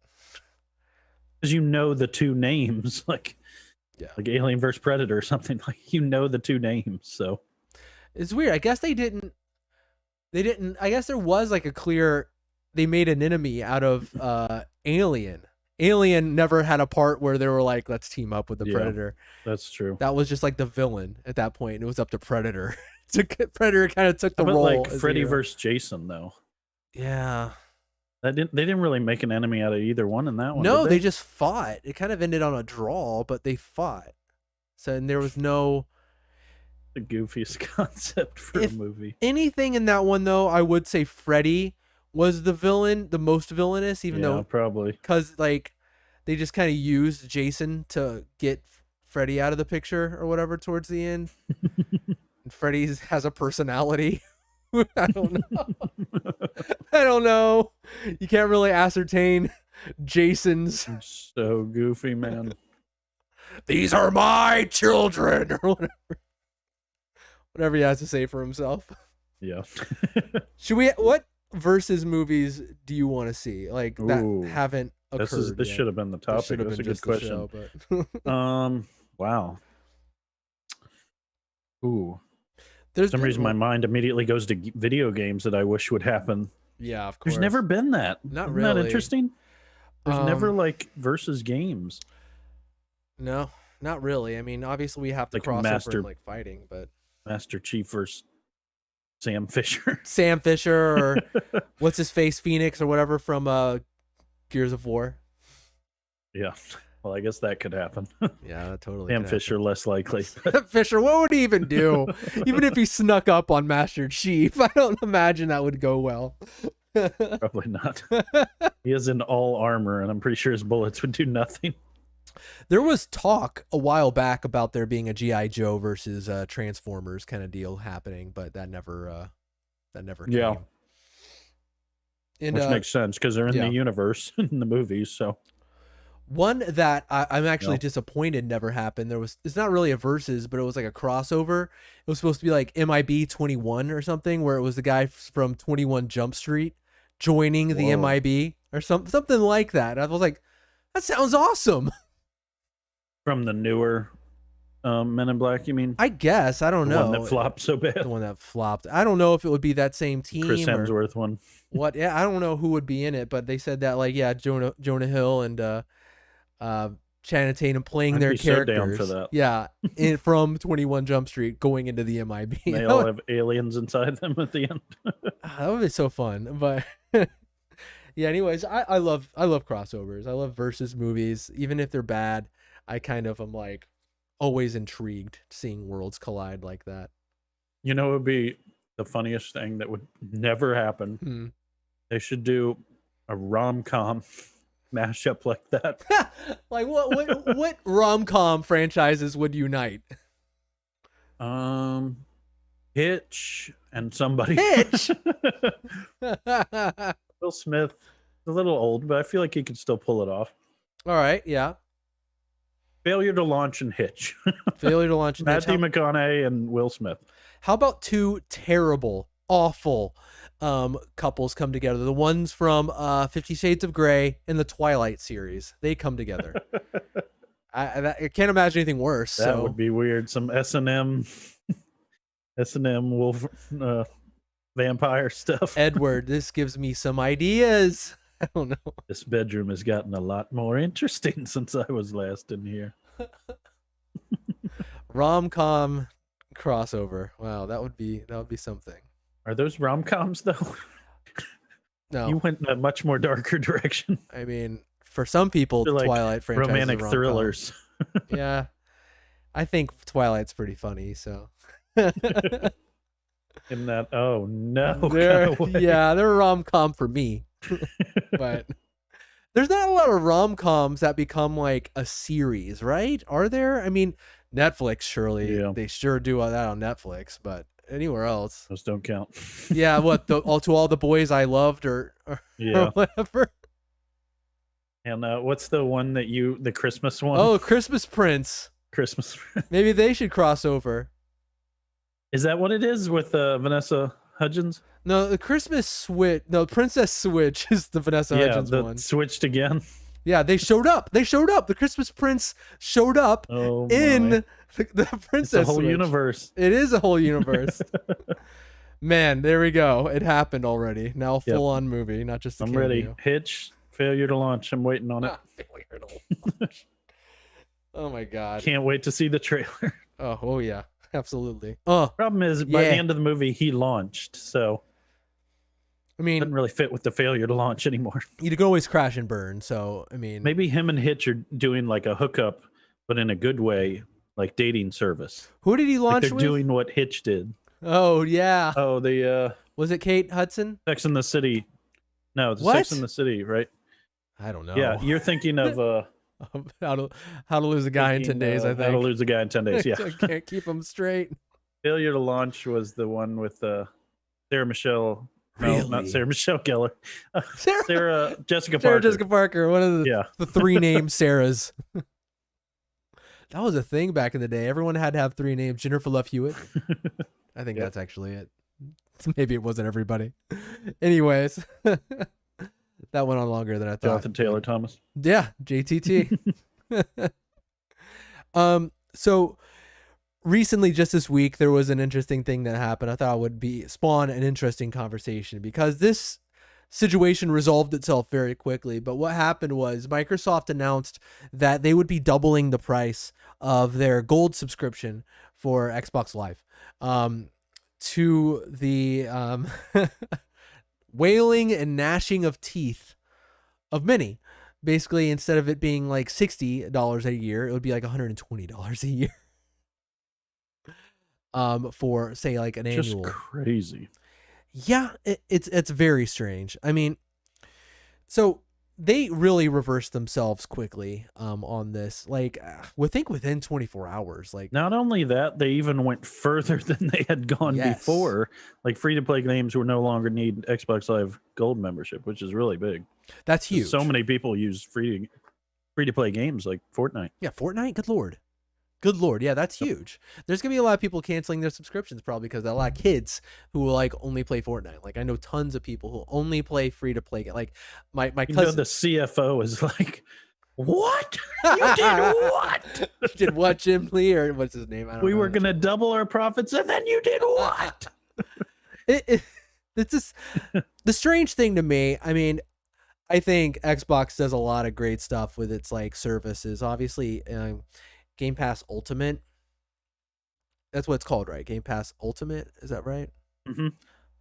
Because you know the two names, like Yeah, Alien versus Predator or something. Like you know the two names, so it's weird. I guess they didn't. They didn't. I guess there was like a clear. They made an enemy out of Alien. Alien never had a part where they were like, let's team up with the Yeah. Predator. that's true. That was just like the villain at that point. And it was up to Predator. Predator kind of took the How about role. like as the Freddy hero. versus Jason though? Yeah. They didn't really make an enemy out of either one in that one. No, did they just fought. It kind of ended on a draw, but they fought. So and there was no the goofiest concept for If- a movie. anything in that one though. I would say Freddy was the villain, the most villainous, even Yeah, though probably. because like they just kind of used Jason to get Freddy out of the picture or whatever towards the end. And Freddy has a personality. I don't know. I don't know. You can't really ascertain Jason's. So goofy, man. These are my children, or whatever he has to say for himself. Yeah. Should we? What versus movies do you want to see? Like that Ooh, haven't occurred. This yet? should have been the This topic. should have That's a been good just the question. show, but Wow. Ooh. there's For some been reason, my one- mind immediately goes to video games that I wish would happen. yeah, of course. There's never been that. Not Isn't really. that interesting? There's never Um, like versus games. No, not really. I mean, obviously we have to Like cross over Master- and, like fighting, but Master Chief versus Sam Fisher. Sam Fisher or what's his face, Phoenix or whatever from Gears of War. Yeah. Well, I guess that could happen. Yeah, that totally Sam could Fisher, less likely. happen. Fisher, what would he even do? Even if he snuck up on Master Chief, I don't imagine that would go well. Probably not. He is in all armor, and I'm pretty sure his bullets would do nothing. There was talk a while back about there being a GI Joe versus Transformers kind of deal happening, but that never Yeah. came. And Which makes sense because they're in yeah. the universe in the movies. So One that I'm actually No. disappointed never happened. It's not really a versus, but it was like a crossover. It was supposed to be like MIB 21 or something, where it was the guy from 21 Jump Street joining the Whoa. MIB or something like that. I was like, that sounds awesome. From the newer Men in Black, you mean? I guess. I don't The know. one that flopped so The bad. one that flopped. I don't know if it would be that same team. Chris or Hemsworth one. what. Yeah, I don't know who would be in it, but they said that like Jonah Hill and Channing Tatum playing I'd their be so characters. down for that. Yeah, from 21 Jump Street going into the MIB. They all have aliens inside them at the end. That would be so fun. But yeah, anyways, I love crossovers. I love versus movies, even if they're bad. I kind of am like always intrigued seeing worlds collide like that. You know, it would be the funniest thing that would never happen. They should do a rom-com mashup like that. Like what rom-com franchises would unite? Hitch and somebody. Hitch. Will Smith, a little old, but I feel like he could still pull it off. All right, yeah. Failure to Launch and Hitch. Failure to Launch and Hitch. Matthew McConaughey and Will Smith. How about two terrible, awful couples come together? The ones from 50 Shades of Grey and the Twilight series. They come together. I can't imagine anything worse. That would be weird. Some S&M wolf vampire stuff. Edward, this gives me some ideas. I don't know. This bedroom has gotten a lot more interesting since I was last in here. Rom-com crossover. Wow, that would be something. Are those rom-coms though? No. You went in a much more darker direction. I mean, for some people, They're like Twilight franchise romantic is a rom-com. thrillers. Yeah. I think Twilight's pretty funny, so In that, oh no. Yeah, they're a rom-com for me. But there's not a lot of rom-coms that become like a series, right? Are there? I mean, Netflix, surely. Yeah. They sure do that on Netflix, but anywhere else. Those don't count. Yeah, what, all the boys I loved or Yeah. whatever. And what's the one that the Christmas one? Oh, Christmas Prince. Christmas. Maybe they should cross over. Is that what it is with Vanessa Hudgens? No, the Christmas Switch. No, Princess Switch is the Vanessa Hudgens one. Switched again. Yeah, they showed up. The Christmas Prince showed up in the Princess It's a whole Switch. Universe. It is a whole universe. Man, there we go. It happened already. Now a full-on movie, not just a I'm cameo. ready. Hitch, Failure to Launch. I'm waiting on it. Failure to launch. Oh my god. Can't wait to see the trailer. Oh yeah, absolutely. Oh, Problem is, by the end of the movie, he launched, so I mean, doesn't really fit with the Failure to Launch anymore. you can always crash and burn. So I mean, Maybe him and Hitch are doing like a hookup, but in a good way, like dating service. who did he launch They're with? doing what Hitch did. Oh yeah. Oh, the Was it Kate Hudson? Sex in the City. No, the What? Sex in the City, right? I don't know. Yeah, you're thinking of how to lose a guy in 10 days. I think. How to Lose a Guy in 10 Days. Yeah. I can't keep him straight. Failure to Launch was the one with Sarah Michelle. No, Really? not Sarah Michelle Gellar. Sarah Jessica Sarah Parker. Jessica Parker, one of the three named Sarahs. That was a thing back in the day. Everyone had to have three names. Jennifer Love Hewitt. I think that's actually it. Maybe it wasn't everybody. Anyways, that went on longer than I thought. Jonathan Taylor Thomas. Yeah, JTT. So recently, just this week, there was an interesting thing that happened. I thought it would spawn an interesting conversation because this situation resolved itself very quickly. But what happened was Microsoft announced that they would be doubling the price of their gold subscription for Xbox Live, to the wailing and gnashing of teeth of many. basically instead of it being like $60 a year, it would be like $120 a year. For say like an Just annual. crazy. Yeah, it's very strange. I mean, so they really reversed themselves quickly on this. Like, think within 24 hours. Like, Not only that, they even went further than they had gone yes, before. Like free to play games will no longer need Xbox Live Gold membership, which is really big. that's Because so huge. many people use free to play games like Fortnite. Yeah, Fortnite. Good lord. Good lord, yeah, that's Yep. huge. There's gonna be a lot of people canceling their subscriptions probably because a lot of kids who will like only play Fortnite. Like I know tons of people who only play free to play. Like my You know, cousin the CFO is like, "What? You did what? did what, Jim Lee, or what's his name? I don't We were know. gonna double our profits, and then you did what?" it, it's just the strange thing to me. I mean, I think Xbox does a lot of great stuff with its like services. Obviously, Game Pass Ultimate. That's what it's called, right? Game Pass Ultimate. Is that right? hmm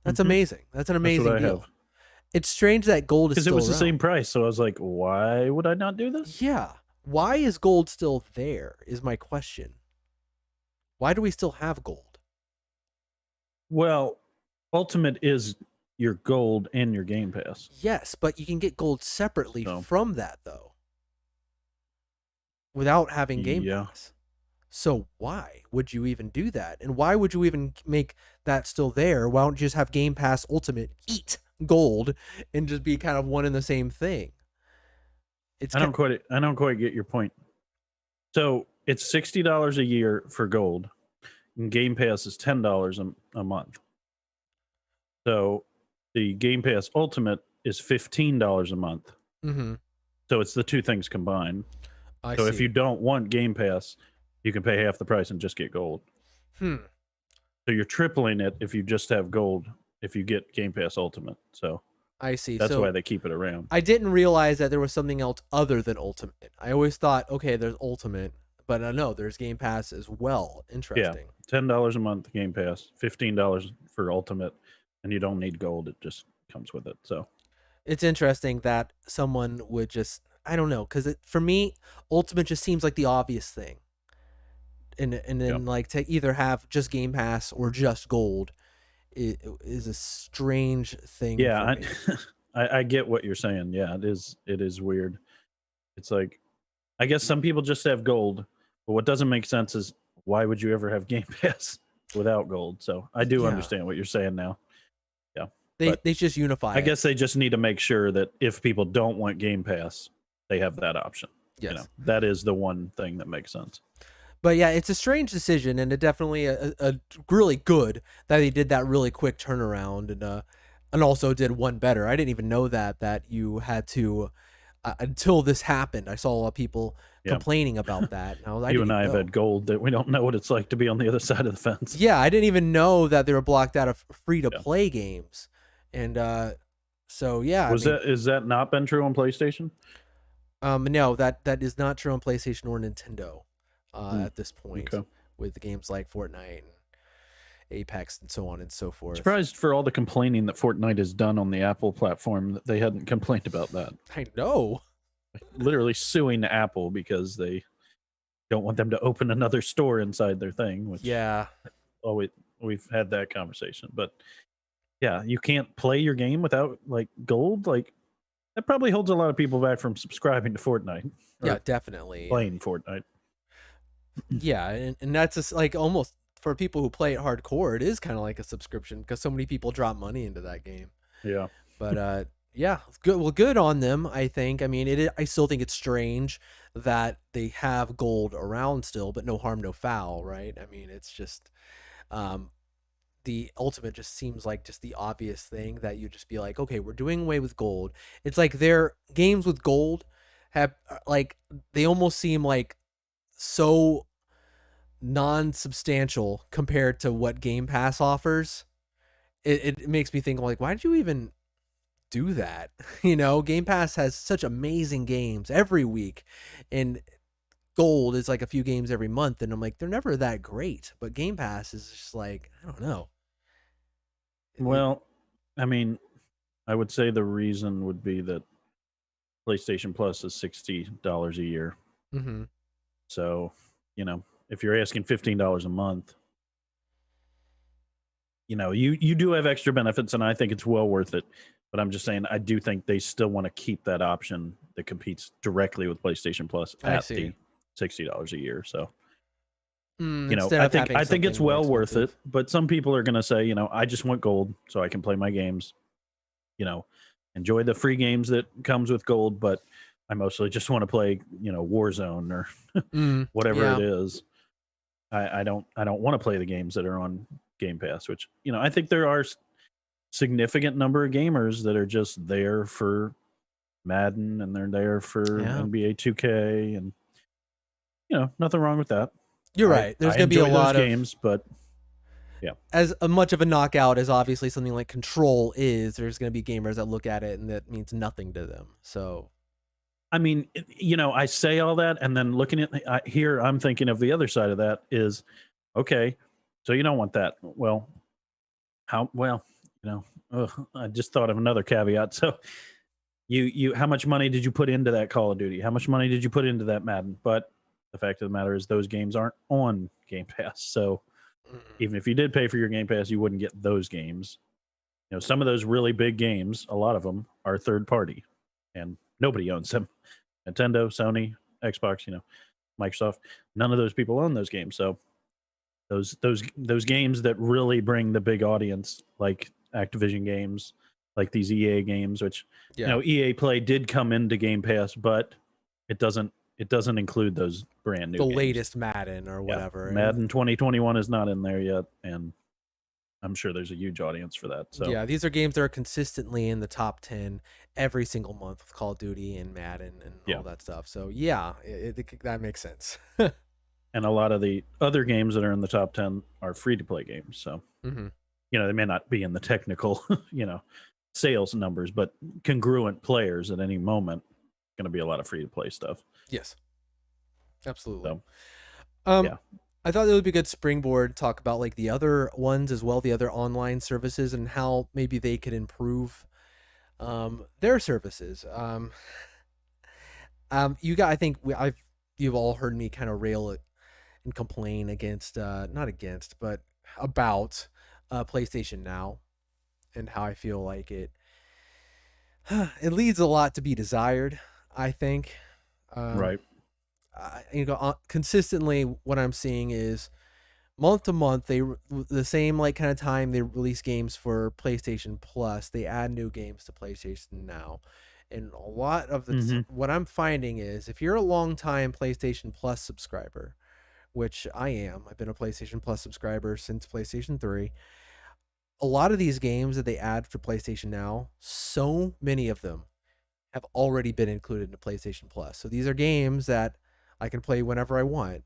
That's hmm amazing. That's an That's what amazing I have. deal. It's strange that gold is Because it still was the around. same price, so I was like, "Why would I not do this?" Yeah. Why is gold still there? Is my question. Why do we still have gold? Well, Ultimate is your gold and your Game Pass. Yes, but you can get gold separately So from that though, without having Game yeah, Pass. So why would you even do that? And why would you even make that still there? Why don't you just have Game Pass Ultimate eat gold and just be kind of one and the same thing? It's I don't quite get your point. So it's $60 a year for gold, and Game Pass is $10 a month. So the Game Pass Ultimate is $15 a month. mm-hmm. So it's the two things combined. I So if you see. don't want Game Pass, you can pay half the price and just get gold. Hmm. So you're tripling it if you just have gold if you get Game Pass Ultimate. So I see. that's why So they keep it around. I didn't realize that there was something else other than Ultimate. I always thought, okay, there's Ultimate, but no, there's Game Pass as well. Yeah, Interesting. $10 a month Game Pass, $15 for Ultimate, and you don't need gold. It just comes with it. So It's interesting that someone would just, I don't know, because for me, Ultimate just seems like the obvious thing. And yeah, then like to either have just Game Pass or just Gold is a strange thing for yeah, me. I get what you're saying. Yeah, it is weird. It's like I guess some people just have gold, but what doesn't make sense is why would you ever have Game Pass without gold? So I do Yeah, understand what you're saying now. Yeah, they but they just unify I it. guess they just need to make sure that if people don't want Game Pass, they have that option. You know, Yes. that is the one thing that makes sense. But yeah, it's a strange decision, and it definitely a really good that they did that really quick turnaround, and also did one better. I didn't even know that you had to until this happened. I saw a lot of people Yeah, complaining about that, and I you didn't and I even have know. had gold that we don't know what it's like to be on the other side of the fence. Yeah, I didn't even know that they were blocked out of free to Yeah. play games, and so yeah, I Was mean, that is that not been true on PlayStation? no, that is not true on PlayStation or Nintendo, Hmm, at this point okay. with games like Fortnite and Apex and so on and so forth. Surprised for all the complaining that Fortnite has done on the Apple platform that they hadn't complained about that. I know. Literally suing Apple because they don't want them to open another store inside their thing, which Yeah. always we've had that conversation. But yeah, you can't play your game without like gold. Like that probably holds a lot of people back from subscribing to Fortnite Yeah, or definitely. playing Fortnite. Yeah, and that's just like almost for people who play it hardcore, it is kind of like a subscription because so many people drop money into that game. Yeah. But yeah, it's good. Well, good on them. I think. I mean, I still think it's strange that they have gold around still, but no harm, no foul, right? I mean, it's just um, the ultimate just seems like just the obvious thing that you just be like, okay, we're doing away with gold. It's like their games with gold have like they almost seem like so non-substantial compared to what Game Pass offers. It makes me think like, why did you even do that? You know, Game Pass has such amazing games every week, and Gold is like a few games every month, and I'm like, they're never that great. But Game Pass is just like, I don't know. It, Well, I mean, I would say the reason would be that PlayStation Plus is $60 a year. Mm-hmm. So, if you're asking $15 a month, you do have extra benefits, and I think it's well worth it. But I'm just saying, I do think they still want to keep that option that competes directly with PlayStation Plus I at see. the $60 a year. So, Instead I of think having it's something more well worth it. expensive. But some people are going to say, I just want gold so I can play my games. You know, enjoy the free games that comes with gold, but I mostly just want to play, Warzone or whatever it Yeah, is. I don't want to play the games that are on Game Pass, which I think there are significant number of gamers that are just there for Madden and they're there for yeah. NBA 2K, and nothing wrong with that. You're I right. There's I gonna be a enjoy those lot of games, but yeah, as much of a knockout as obviously something like Control is. There's gonna be gamers that look at it and that means nothing to them. So I mean, I say all that, and then looking at here, I'm thinking of the other side of that is, okay, so you don't want that. Well, how well, I just thought of another caveat. So how much money did you put into that Call of Duty? How much money did you put into that Madden? But the fact of the matter is those games aren't on Game Pass. So even if you did pay for your Game Pass, you wouldn't get those games. Some of those really big games, a lot of them are third party and nobody owns them. Nintendo, Sony, Xbox, Microsoft, none of those people own those games. So those games that really bring the big audience, like Activision games, like these EA games, which yeah, EA Play did come into Game Pass, but it doesn't include those brand the new games. latest Madden or Yeah, whatever, and Madden 2021 is not in there yet, and I'm sure there's a huge audience for that. So yeah, these are games that are consistently in the top 10 every single month with Call of Duty and Madden and yeah, all that stuff. So yeah, that makes sense. and a lot of the other games that are in the top 10 are free to play games. So Hmm. they may not be in the technical sales numbers, but congruent players at any moment, going to be a lot of free to play stuff. Yes, absolutely. So Um, yeah. I thought it would be a good springboard to talk about like the other ones as well, the other online services and how maybe they could improve their services. You got, I think you've all heard me kind of rail it and complain against, not against, but about PlayStation Now and how I feel like it leaves a lot to be desired. I think, um, Right. consistently what I'm seeing is month to month the same like kind of time they release games for PlayStation Plus, they add new games to PlayStation Now. And a lot of Hmm. what I'm finding is if you're a long time PlayStation Plus subscriber, which I am, I've been a PlayStation Plus subscriber since PlayStation 3. A lot of these games that they add for PlayStation Now, so many of them have already been included into PlayStation Plus. So these are games that I can play whenever I want.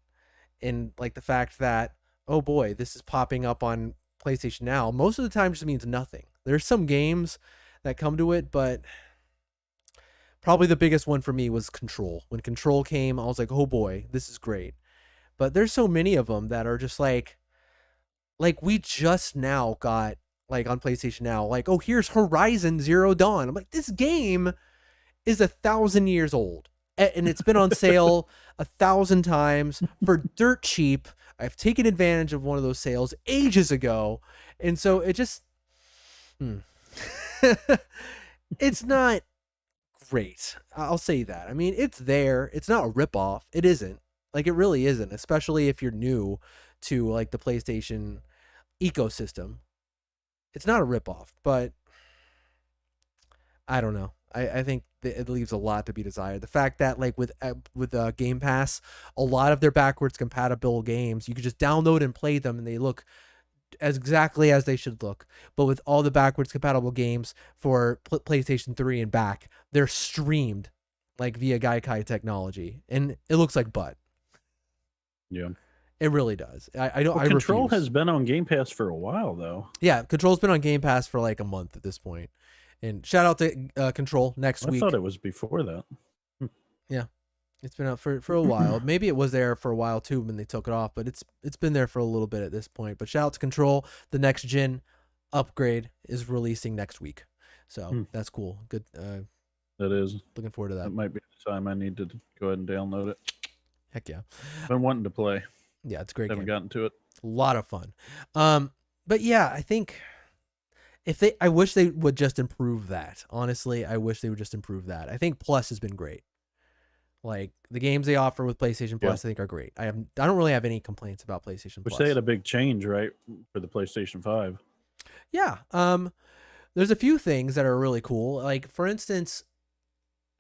And like the fact that, oh boy, this is popping up on PlayStation Now, most of the time just means nothing. There's some games that come to it, but probably the biggest one for me was Control. When Control came, I was like, oh boy, this is great. But there's so many of them that are just like we just now got like on PlayStation Now, like, oh, here's Horizon Zero Dawn. I'm like, this game is 1,000 years old, and it's been on sale 1,000 times for dirt cheap. I've taken advantage of one of those sales ages ago, and so it just, it's not great. I'll say that. I mean, it's there. It's not a ripoff. It isn't. Like, it really isn't, especially if you're new to like the PlayStation ecosystem. It's not a ripoff, but I don't know. I think that it leaves a lot to be desired. The fact that like with Game Pass, a lot of their backwards compatible games, you could just download and play them, and they look as exactly as they should look. But with all the backwards compatible games for PlayStation 3 and back, they're streamed like via Gaikai technology, and it looks like butt. Yeah. It really does. I don't. Well, I Control refuse. has been on Game Pass for a while, though. Yeah, Control's been on Game Pass for like a month at this point. And shout out to Control next I thought week. it was before that. Yeah, it's been out for a while. Maybe it was there for a while too when they took it off, but it's been there for a little bit at this point. But shout out to Control. The next gen upgrade is releasing next week, so Hmm. that's cool. Good. That is. Looking forward to That that. might be the time I need to go ahead and download it. Heck yeah. Been wanting to play. Yeah, it's a great Haven't game. gotten to it. A lot of fun. But yeah, I think I wish they would just improve that. Honestly, I wish they would just improve that. I think Plus has been great. Like the games they offer with PlayStation Yeah. Plus, I think are great. I don't really have any complaints about PlayStation Which they Plus. had a big change, right, for the PlayStation 5. Yeah. There's a few things that are really cool. Like for instance,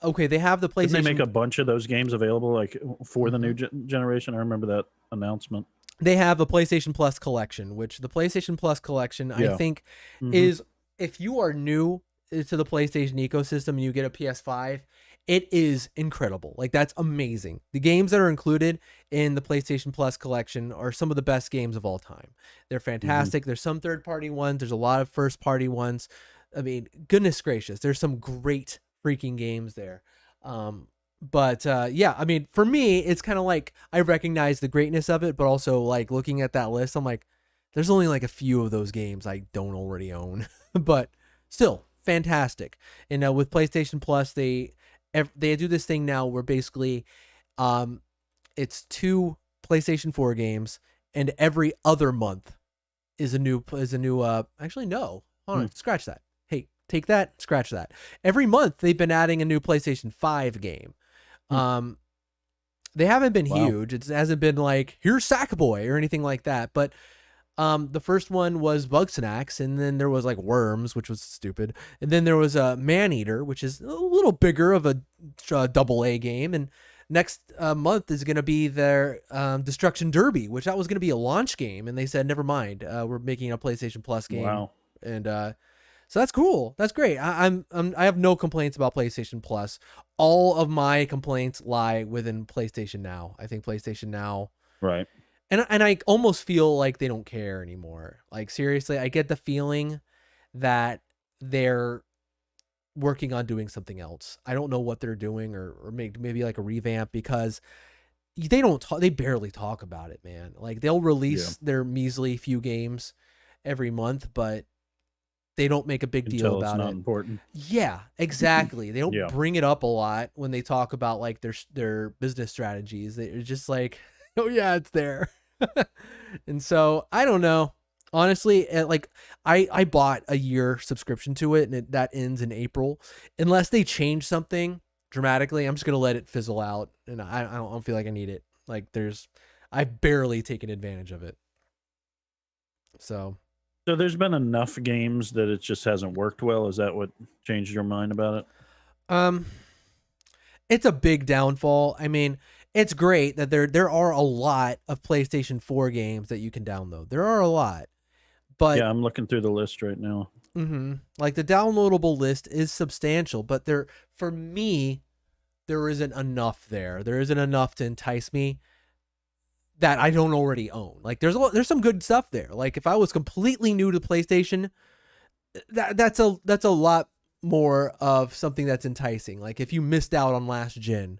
okay, they have the Didn't they make PlayStation. a bunch of those games available like for the Mhm. new generation? I remember that announcement. They have a PlayStation Plus collection, which the PlayStation Plus collection, I Yeah. think, Hmm. is if you are new to the PlayStation ecosystem and you get a PS5, it is incredible. Like that's amazing. The games that are included in the PlayStation Plus collection are some of the best games of all time. They're Hmm. fantastic. There's some third-party ones, there's a lot of first-party ones. I mean, goodness gracious, there's some great freaking games there. But yeah, I mean, for me, it's kind of like I recognize the greatness of it, but also like looking at that list, I'm like, there's only like a few of those games I don't already own, but still fantastic. And with PlayStation Plus, they do this thing now where basically, um, it's 2 PlayStation 4 games, and every other month is a new. Actually, no, hold Hmm. on, scratch that. Hey, take that, scratch that. Every month they've been adding a new PlayStation 5 game. Hmm. Um, they haven't been Wow. huge. It hasn't been like here's Sackboy or anything like that. But the first one was Bugsnax, and then there was like Worms, which was stupid, and then there was a Maneater, which is a little bigger of a double A game, and next month is going to be their Destruction Derby, which that was going to be a launch game, and they said never mind, we're making a PlayStation Plus game, Wow. and so that's cool. That's great. I have no complaints about PlayStation Plus. All of my complaints lie within PlayStation Now. I think PlayStation Now, Right. and I almost feel like they don't care anymore. Like seriously, I get the feeling that they're working on doing something else. I don't know what they're doing, or maybe like a revamp, because they don't talk, they barely talk about it, man. Like they'll Yeah. release their measly few games every month, but they don't make a big deal Until it's about not it. important. Yeah, exactly. They don't Yeah. bring it up a lot when they talk about like their business strategies. They're just like, "Oh yeah, it's there." And so, I don't know. Honestly, like I bought a year subscription to it, and that ends in April. Unless they change something dramatically, I'm just going to let it fizzle out, and I don't feel like I need it. Like I've barely taken advantage of it. So, So there's been enough games that it just hasn't worked well. Is that what changed your mind about it? um it's a big downfall. I mean, it's great that there are a lot of PlayStation 4 games that you can download. There are a lot. But Yeah, I'm looking through the list right now. like the downloadable list is substantial, but for me there isn't enough there. There isn't enough to entice me that I don't already own. Like there's some good stuff there. Like if I was completely new to PlayStation, that's a lot more of something that's enticing. Like if you missed out on last gen,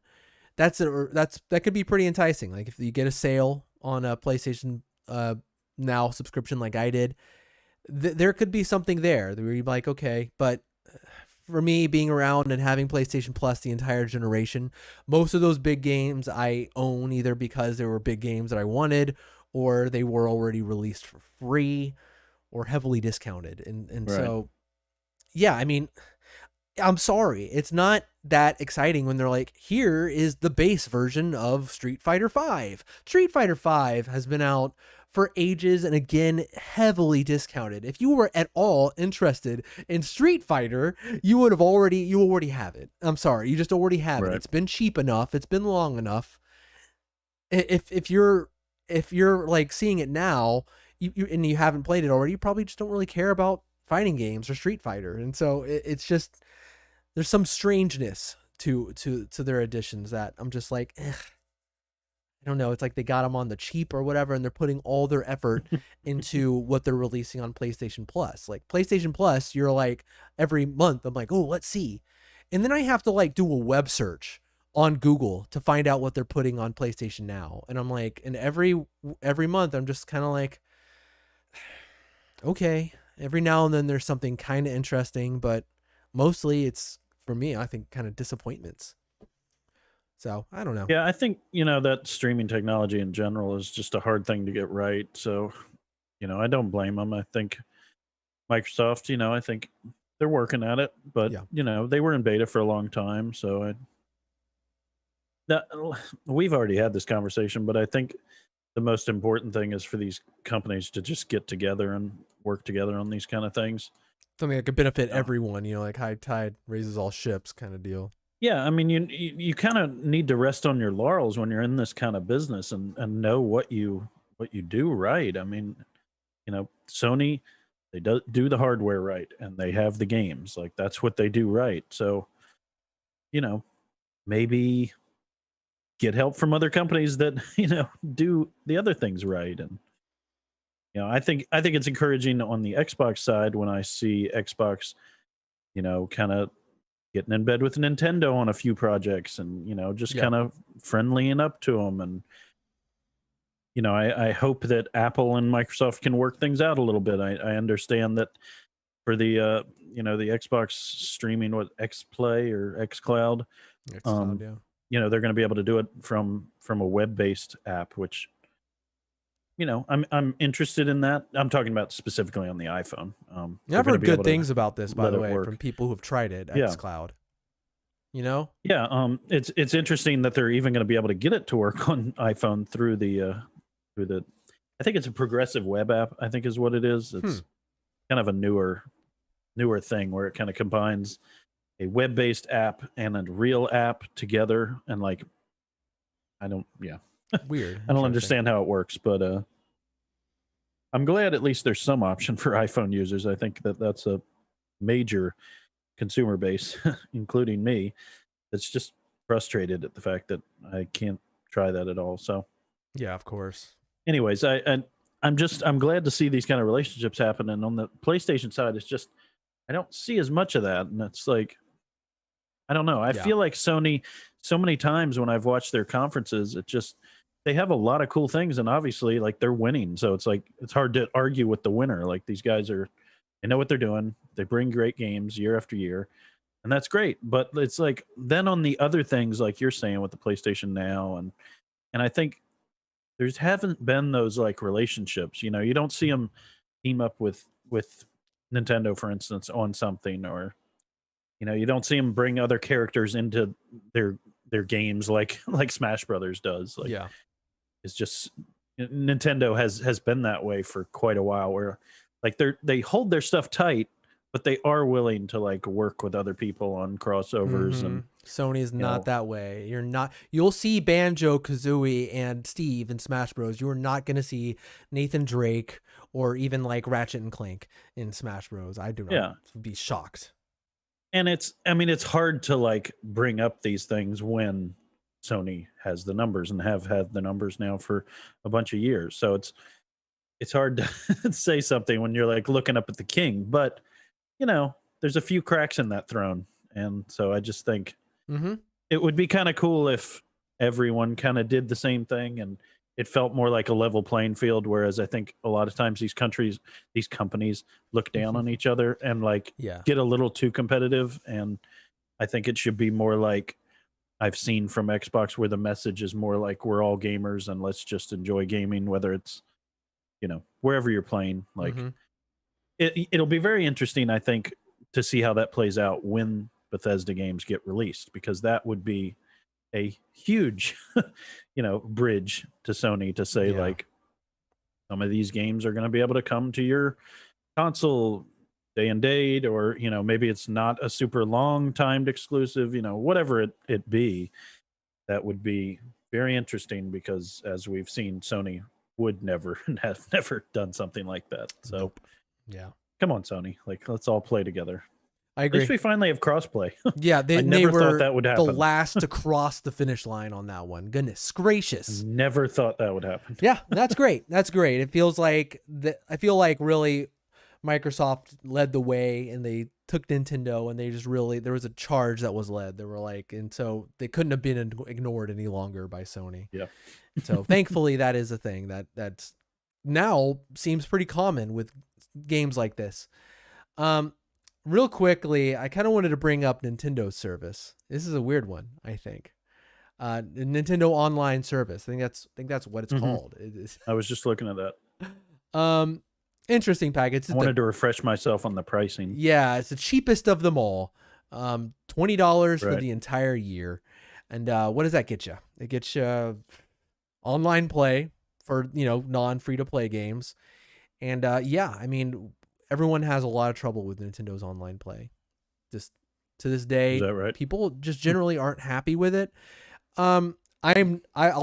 that could be pretty enticing. Like if you get a sale on a PlayStation Now subscription like I did, there could be something there where you're like, okay, but for me being around and having PlayStation Plus the entire generation, most of those big games I own either because they were big games that I wanted, or they were already released for free or heavily discounted. And Right. so yeah, I mean, I'm sorry, it's not that exciting when they're like, here is the base version of Street Fighter 5. Street Fighter 5 has been out for ages and again heavily discounted. If you were at all interested in Street Fighter, you already have it. I'm sorry, you just already have it. Right. It's been cheap enough, it's been long enough. If you're like seeing it now, and you haven't played it already, you probably just don't really care about fighting games or Street Fighter. And so it's just there's some strangeness to their additions that I'm just like, I don't know. It's like they got them on the cheap or whatever, and they're putting all their effort into what they're releasing on PlayStation Plus. Like PlayStation Plus, you're like every month, I'm like, oh, let's see, and then I have to like do a web search on Google to find out what they're putting on PlayStation Now, and I'm like, and every month, I'm just kind of like, okay. Every now and then there's something kind of interesting, but mostly it's for me, I think kind of disappointments. So I don't know. Yeah, I think, that streaming technology in general is just a hard thing to get right. So, I don't blame them. I think Microsoft, I think they're working at it, but, Yeah. they were in beta for a long time. So that, we've already had this conversation, but I think the most important thing is for these companies to just get together and work together on these kind of things. Something that could benefit Yeah. everyone, like high tide raises all ships kind of deal. Yeah, I mean, you kind of need to rest on your laurels when you're in this kind of business and know what you do right. I mean, Sony, they do the hardware right, and they have the games. Like, that's what they do right. So, you know, maybe get help from other companies that do the other things right. And I think it's encouraging on the Xbox side when I see Xbox, kind of getting in bed with Nintendo on a few projects, and just Yeah. kind of friendlying up to them. And I hope that Apple and Microsoft can work things out a little bit. I understand that for the Xbox streaming with XPlay or XCloud, Xcloud, yeah. they're going to be able to do it from a web-based app, which I'm interested in that. I'm talking about specifically on the iPhone. Yeah, They're I've going to heard be able good to things about this, by let the it way, work. from people who've tried it, Yeah. Xcloud. It's interesting that they're even going to be able to get it to work on iPhone through the I think it's a progressive web app, I think is what it is. It's kind of a newer thing where it kind of combines a web-based app and a real app together, and like I don't yeah. Weird. I don't Interesting. understand how it works, but I'm glad at least there's some option for iPhone users. I think that's a major consumer base, including me, that's just frustrated at the fact that I can't try that at all. So, Yeah, of course. anyways, I'm glad to see these kind of relationships happen. And on the PlayStation side, it's just I don't see as much of that, and it's like I don't know. I Yeah. feel like Sony, so many times when I've watched their conferences, it just they have a lot of cool things, and obviously, like, they're winning, so it's like it's hard to argue with the winner. Like, these guys they know what they're doing. They bring great games year after year, and that's great. But it's like then on the other things, like you're saying with the PlayStation Now, and I think there's haven't been those like relationships. You don't see them team up with Nintendo, for instance, on something, or you don't see them bring other characters into their games like like Smash Brothers does. Like, Yeah. it's just Nintendo has been that way for quite a while, where like they hold their stuff tight, but they are willing to like work with other people on crossovers. And Sony is you not know that way. You'll see Banjo Kazooie and Steve in Smash Bros. You are not going to see Nathan Drake or even like Ratchet and Clank in Smash Bros. I do not Yeah. be shocked. and it's hard to like bring up these things when Sony has the numbers and have had the numbers now for a bunch of years. So it's hard to say something when you're like looking up at the king. But there's a few cracks in that throne, and so I just think Mm-hmm. it would be kind of cool if everyone kind of did the same thing, and it felt more like a level playing field. Whereas I think a lot of times these companies look down on each other and like Yeah. get a little too competitive. And I think it should be more like I've seen from Xbox, where the message is more like we're all gamers and let's just enjoy gaming, whether it's wherever you're playing. Like, Mm-hmm. it'll be very interesting, I think, to see how that plays out when Bethesda games get released, because that would be a huge, bridge to Sony to say, Yeah. like, some of these games are going to be able to come to your console day and date, or maybe it's not a super long timed exclusive, whatever it be. That would be very interesting, because as we've seen, Sony would never have never done something like that. So Nope. Yeah. come on, Sony, like, let's all play together. I At least agree. we finally have crossplay. Yeah, I they never were thought that would the happen. last to cross the finish line on that one. Goodness gracious. Never thought that would happen. Yeah, that's great. That's great. It feels like I feel like really Microsoft led the way, and they took Nintendo, and they just really there was a charge that was led. They were like, and so they couldn't have been ignored any longer by Sony. Yeah. So thankfully that is a thing that's now seems pretty common with games like this. real quickly, I kind of wanted to bring up Nintendo's service. This is a weird one, I think. Nintendo Online Service. I think that's what it's Hmm. called. It is I was just looking at that. um interesting package. I It's wanted to refresh myself on the pricing. yeah, it's the cheapest of them all. $20 for Right. the entire year. And what does that get you? It gets you online play for, non free to play games. And yeah, I mean, everyone has a lot of trouble with Nintendo's online play. Just to this Is day, that right? people just generally aren't happy with it. I'll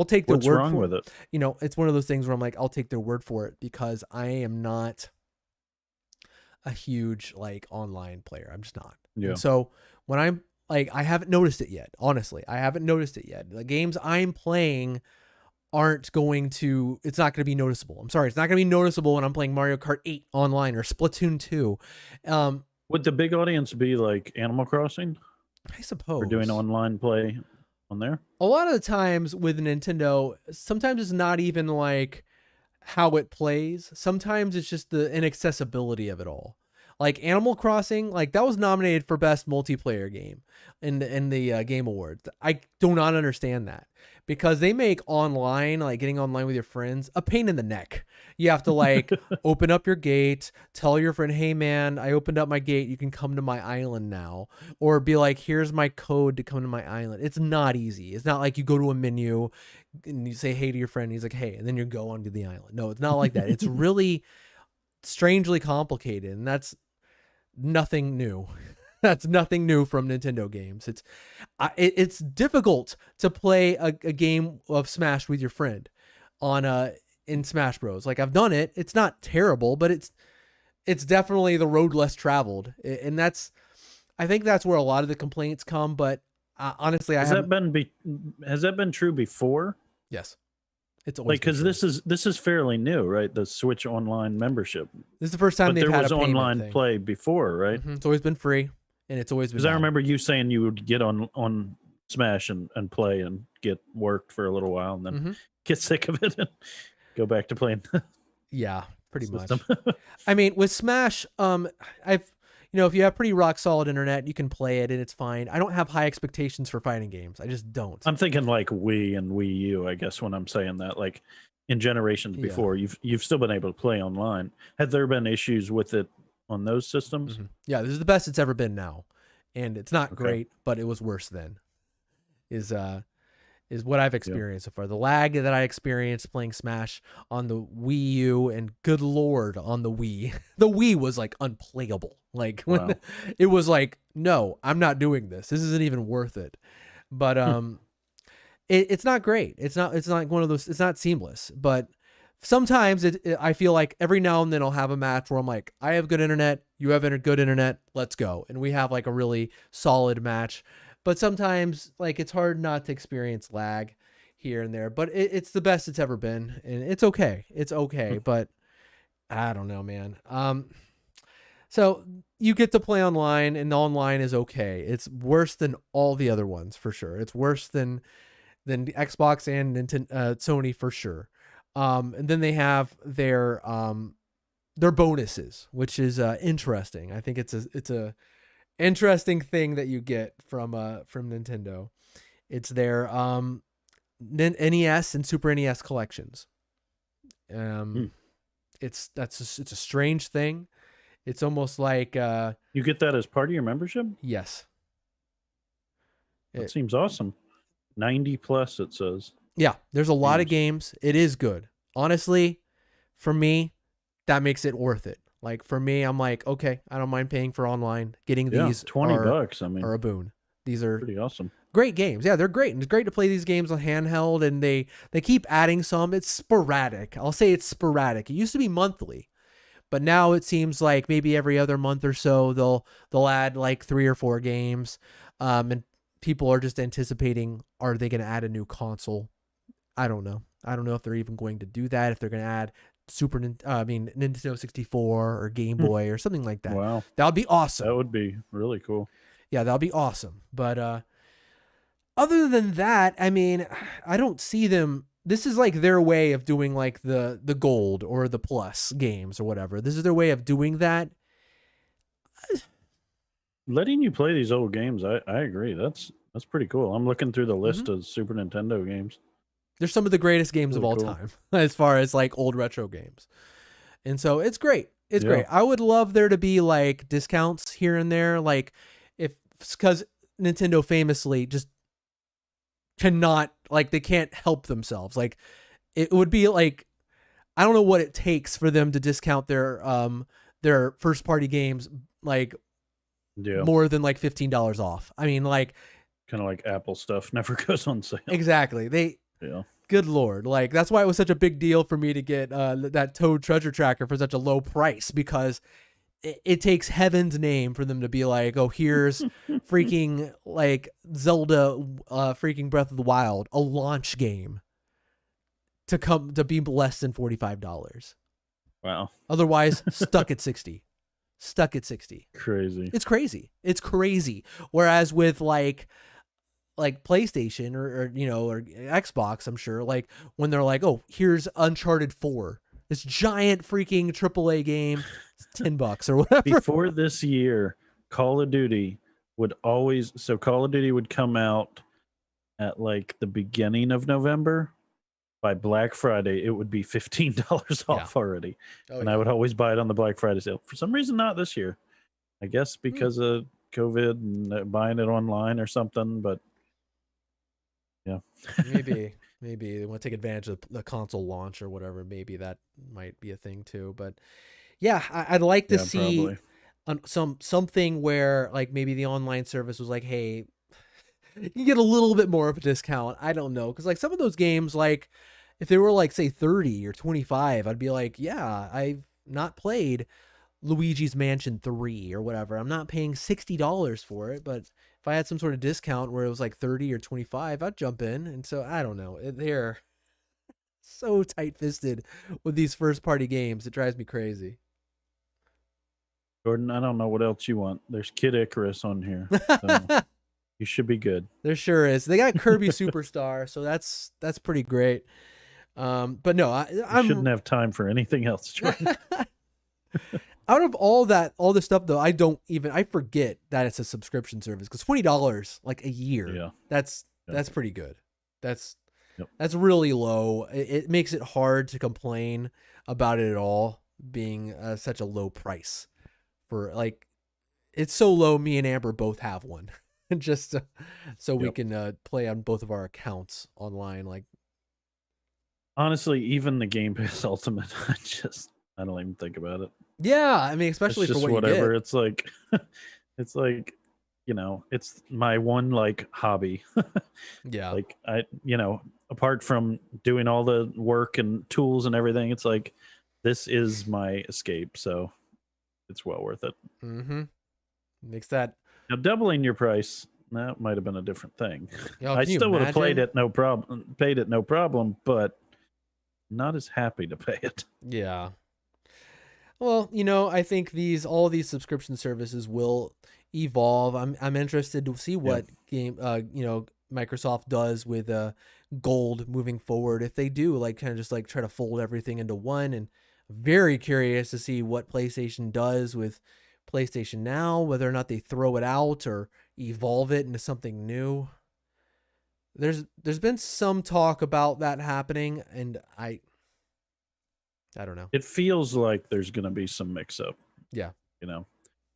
take their What's word wrong for with it. it? It's one of those things where I'm like, I'll take their word for it because I am not a huge like online player. I'm just not. Yeah. And so when I'm like, I haven't noticed it yet. Honestly, I haven't noticed it yet. The games I'm playing it's not going to be noticeable. I'm sorry. It's not going to be noticeable when I'm playing Mario Kart 8 online or Splatoon 2. Would the big audience be like Animal Crossing I or doing suppose online play on there? a lot of the times with Nintendo, sometimes it's not even like how it plays. Sometimes it's just the inaccessibility of it all. Like Animal Crossing, like that was nominated for best multiplayer game in the Game Awards. I do not understand that because they make online, like getting online with your friends, a pain in the neck. You have to like open up your gate, tell your friend, "Hey man, I opened up my gate. You can come to my island now," or be like, "Here's my code to come to my island." It's not easy. It's not like you go to a menu and you say hey to your friend. And he's like, "Hey," and then you go onto the island. No, it's not like that. It's really strangely complicated, and that's nothing new. That's nothing new from Nintendo games. It's difficult to play a game of Smash with your friend on in Smash Bros. Like I've done it. It's not terrible, but it's definitely the road less traveled, and I think that's where a lot of the complaints come. But honestly, I Has haven't. that been has that been true before? Yes, it's always Like, been because true. this is fairly new, right? The Switch Online membership, This is the first time but they've there had a was payment online thing. play before, right? It's always been free, and it's always been Because I bad. remember you saying you would get on Smash and play and get worked for a little while and then Mhm. get sick of it and go back to playing the Yeah, pretty system. much. I mean, with Smash, I've if you have pretty rock solid internet, you can play it and it's fine. I don't have high expectations for fighting games. I just don't. I'm thinking like Wii and Wii U, I guess, when I'm saying that. Like in generations Yeah. before, you've still been able to play online. Had there been issues with it on those systems? Yeah, this is the best it's ever been now. And it's not Okay. great, but it was worse then. Is what I've Yeah. experienced so far. The lag that I experienced playing Smash on the Wii U and good lord on the Wii. The Wii was like unplayable. Like when Wow. it was like, no, I'm not doing this. This isn't even worth it. But it's not great. It's not one of those, it's not seamless, but sometimes I feel like every now and then I'll have a match where I'm like, I have good internet, you have good internet, let's go. And we have like a really solid match. But sometimes like it's hard not to experience lag here and there, but it's the best it's ever been. And it's okay. It's okay. But I don't know, man. So you get to play online and online is okay. It's worse than all the other ones for sure. It's worse than the Xbox and Nintendo, Sony for sure. And then they have their bonuses, which is interesting. I think it's a interesting thing that you get from Nintendo. It's their NES and Super NES collections. Hmm. It's a strange thing. It's almost like You get that as part of your membership? yes. That seems awesome. 90 plus, it says. Yeah, there's a lot of Games. games. It is good. Honestly, for me, that makes it worth it. Like for me, I'm like, okay, I don't mind paying for online. Getting Yeah, these 20 bucks. I mean, are a boon. These are pretty awesome. great games. Yeah, they're great. And it's great to play these games on handheld and they keep adding some. It's sporadic. I'll say it's sporadic. It used to be monthly, but now it seems like maybe every other month or so they'll add like 3 or 4 games. And people are just anticipating, are they going to add a new console? I don't know. I don't know if they're even going to do that. If they're going to add Nintendo 64 or Game Boy or something like that. Wow. That would be awesome. That would be really cool. Yeah, that would be awesome. But other than that, I mean, I don't see them. This is like their way of doing like the gold or the plus games or whatever. This is their way of doing that. letting you play these old games, I agree. That's pretty cool. I'm looking through the Hmm. list of Super Nintendo games. They're some of the greatest games of Really all cool. time as far as like old retro games. And so it's great. It's Yeah. great. I would love there to be like discounts here and there, like if because Nintendo famously just cannot like they can't help themselves. Like it would be like I don't know what it takes for them to discount their first party games like Yeah. more than like $15 off. I mean like Kind of like Apple stuff never goes on sale. exactly. They Yeah. good lord, like that's why it was such a big deal for me to get that Toad Treasure Tracker for such a low price because it takes heaven's name for them to be like, oh, here's freaking like Zelda, freaking Breath of the Wild, a launch game to come to be less than $45. Wow. Otherwise, stuck at 60. Stuck at 60. Crazy. It's crazy. It's crazy. Whereas with like PlayStation or you know or Xbox, I'm sure like when they're like, oh, here's Uncharted 4, this giant freaking AAA game, it's $10 or whatever. Before this year, Call of Duty would always Call of Duty would come out at like the beginning of November. By Black Friday, it would be $15 Yeah. off already. Oh, And yeah. I would always buy it on the Black Friday sale. For some reason, not this year. I guess because of COVID and buying it online or something. But yeah, maybe they want to take advantage of the console launch or whatever. Maybe that might be a thing too. But yeah, I'd like to yeah, see probably. something where like maybe the online service was like, hey, you can get a little bit more of a discount. I don't know, because like some of those games, like if they were like say 30 or 25, I'd be like, yeah, I've not played Luigi's Mansion 3 or whatever. I'm not paying $60 for it, but if I had some sort of discount where it was like 30 or 25, I'd jump in. And so I don't know. They're so tight-fisted with these first-party games. It drives me crazy. Jordan, I don't know what else you want. There's Kid Icarus on here. So you should be good. There sure is. They got Kirby Superstar, so that's pretty great. But no, You I'm shouldn't have time for anything else, Jordan. out of all this stuff though, I forget that it's a subscription service because $20 like a year, Yeah. that's Yeah. pretty good. That's Yep. that's really low. It makes it hard to complain about it at all being such a low price for like it's so low. Me and Amber both have one, just so we Yep. can play on both of our accounts online. Like Honestly, even the Game Pass Ultimate, I don't even think about it. yeah, I mean It's especially for just what whatever. you get. It's like it's like, it's my one like hobby. Yeah. Like apart from doing all the work and tools and everything, it's like this is my escape, so it's well worth it. Mm-hmm. Makes that. Now doubling your price, that might have been a different thing. Oh, I can you still would have played imagine? it no problem, paid it no problem, but not as happy to pay it. Yeah. Well, I think all these subscription services will evolve. I'm interested to see Yeah. what Microsoft does with Gold moving forward. If they do like kind of just like try to fold everything into one, and very curious to see what PlayStation does with PlayStation Now, whether or not they throw it out or evolve it into something new. There's been some talk about that happening, and I don't know. It feels like there's going to be some mix up. Yeah. You know,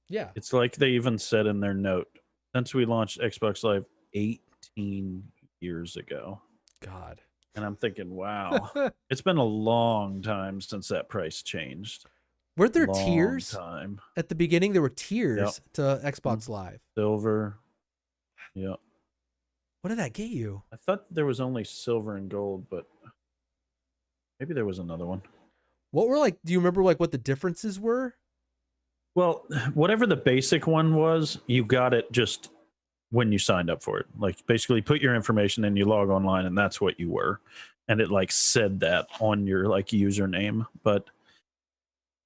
Yeah. it's like they even said in their note, since we launched Xbox Live 18 years ago. God. And I'm thinking, wow, it's been a long time since that price changed. Were there Long tiers time. at the beginning? There were tiers Yep. to Xbox Live. Silver. Yeah. What did that get you? I thought there was only silver and gold, but maybe there was another one. What were like? Do you remember like what the differences were? Well, whatever the basic one was, you got it just when you signed up for it. Like basically put your information and you log online and that's what you were. And it like said that on your like username. But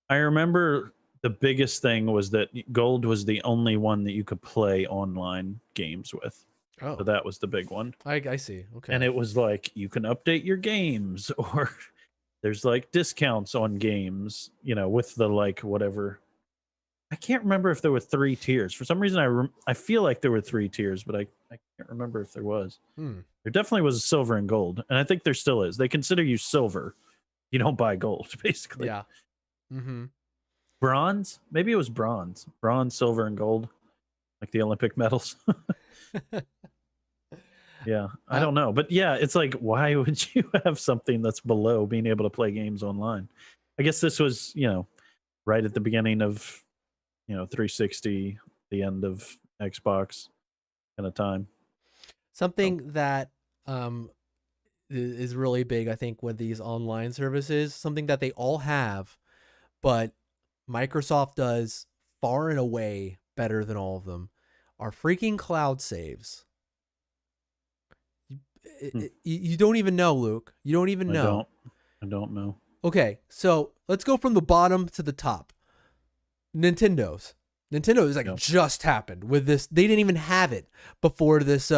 I remember the biggest thing was that gold was the only one that you could play online games with. Oh, So that was the big one. I see. Okay. And it was like you can update your games or there's like discounts on games, with the like whatever I can't remember if there were 3 tiers. For some reason, I feel like there were 3 tiers, but I can't remember if there was. Hmm. There definitely was a silver and gold, and I think there still is. They consider you silver. You don't buy gold, basically. Yeah. Mm-hmm. Bronze? Maybe it was bronze. Bronze, silver, and gold, like the Olympic medals. Yeah, I don't know. But yeah, it's like, why would you have something that's below being able to play games online? I guess this was, right at the beginning of, 360, the end of Xbox kind of time. Something that is really big, I think, with these online services, something that they all have, but Microsoft does far and away better than all of them, are freaking cloud saves. You don't even know, Luke. You don't even know. I don't know. Okay, so let's go from the bottom to the top. Nintendo is like just happened with this. They didn't even have it before this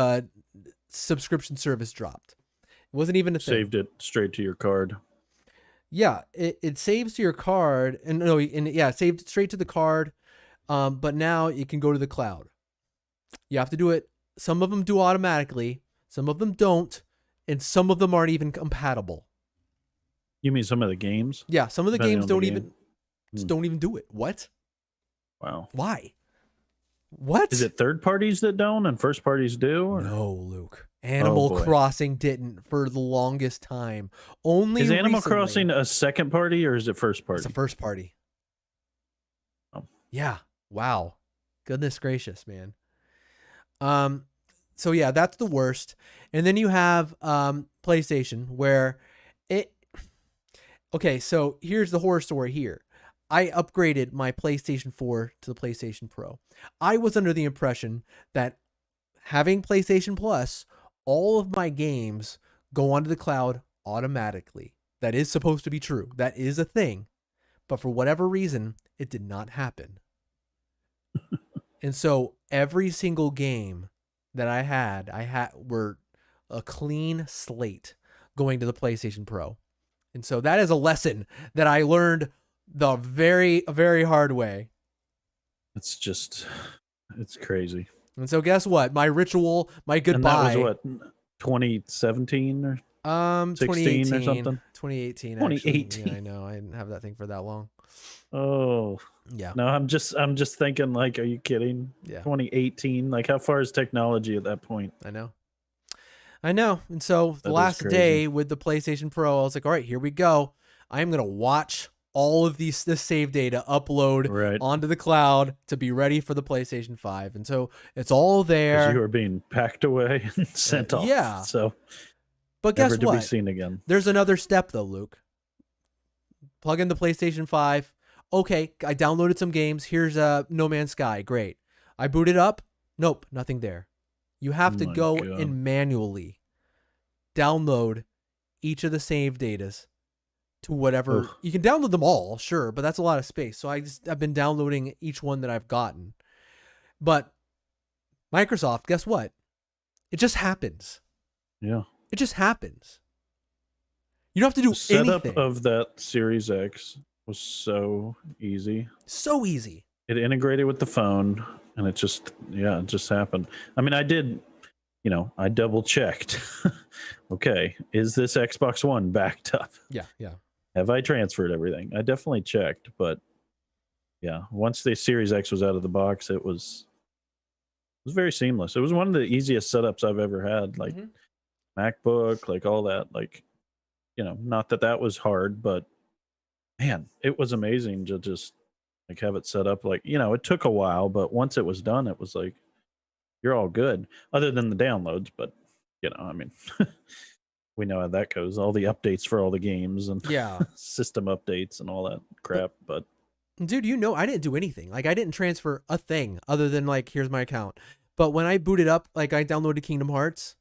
subscription service dropped. It wasn't even a thing. Saved it straight to your card. Yeah, it saves to your card, and saved straight to the card. But now it can go to the cloud. You have to do it. Some of them do automatically, some of them don't, and some of them aren't even compatible. You mean some of the games? Yeah, some of the games don't even do it. What? Wow. Why? What? Is it third parties that don't and first parties do? Or? No, Luke. Animal Crossing didn't for the longest time. Only is Animal recently. Crossing a second party or is it first party? It's a first party. Oh. Yeah. Wow. Goodness gracious, man. So yeah, that's the worst. And then you have PlayStation where it. Okay, so here's the horror story here. I upgraded my PlayStation 4 to the PlayStation Pro. I was under the impression that having PlayStation Plus, all of my games go onto the cloud automatically. That is supposed to be true. That is a thing. But for whatever reason, it did not happen. And so every single game that I had were a clean slate going to the PlayStation Pro. And so that is a lesson that I learned the very, very hard way. It's crazy. And so guess what? My ritual, my goodbye. And that was what, 2017 or 16 or something? 2018. 2018. Yeah, I know. I didn't have that thing for that long. Oh. Yeah. No, I'm just thinking, like, are you kidding? Yeah. 2018. Like, how far is technology at that point? I know. And so the last day with the PlayStation Pro, I was like, all right, here we go. I'm going to watch all of this save data upload onto the cloud to be ready for the PlayStation 5. And so it's all there. You are being packed away and sent off. Yeah. So, but guess never what? to be seen again. There's another step though, Luke. Plug in the PlayStation 5. Okay, I downloaded some games. Here's No Man's Sky. Great. I booted up. Nope, nothing there. You have to go and manually download each of the save datas to whatever. You can download them all, sure, but that's a lot of space. So I've been downloading each one that I've gotten. But Microsoft, guess what? It just happens. Yeah. It just happens. You don't have to do anything. The setup of that Series X was so easy. So easy. It integrated with the phone, and it just happened. I mean, I did, I double checked. Okay, is this Xbox One backed up? Yeah. Have I transferred everything? I definitely checked, but yeah, once the Series X was out of the box, it was very seamless. It was one of the easiest setups I've ever had. Like MacBook, like all that. Like, not that was hard, but man, it was amazing to just like have it set up. Like, it took a while, but once it was done, it was like you're all good. Other than the downloads, but I mean, we know how that goes. All the updates for all the games and system updates and all that crap. But dude, I didn't do anything. Like, I didn't transfer a thing other than like, here's my account. But when I booted up, like, I downloaded Kingdom Hearts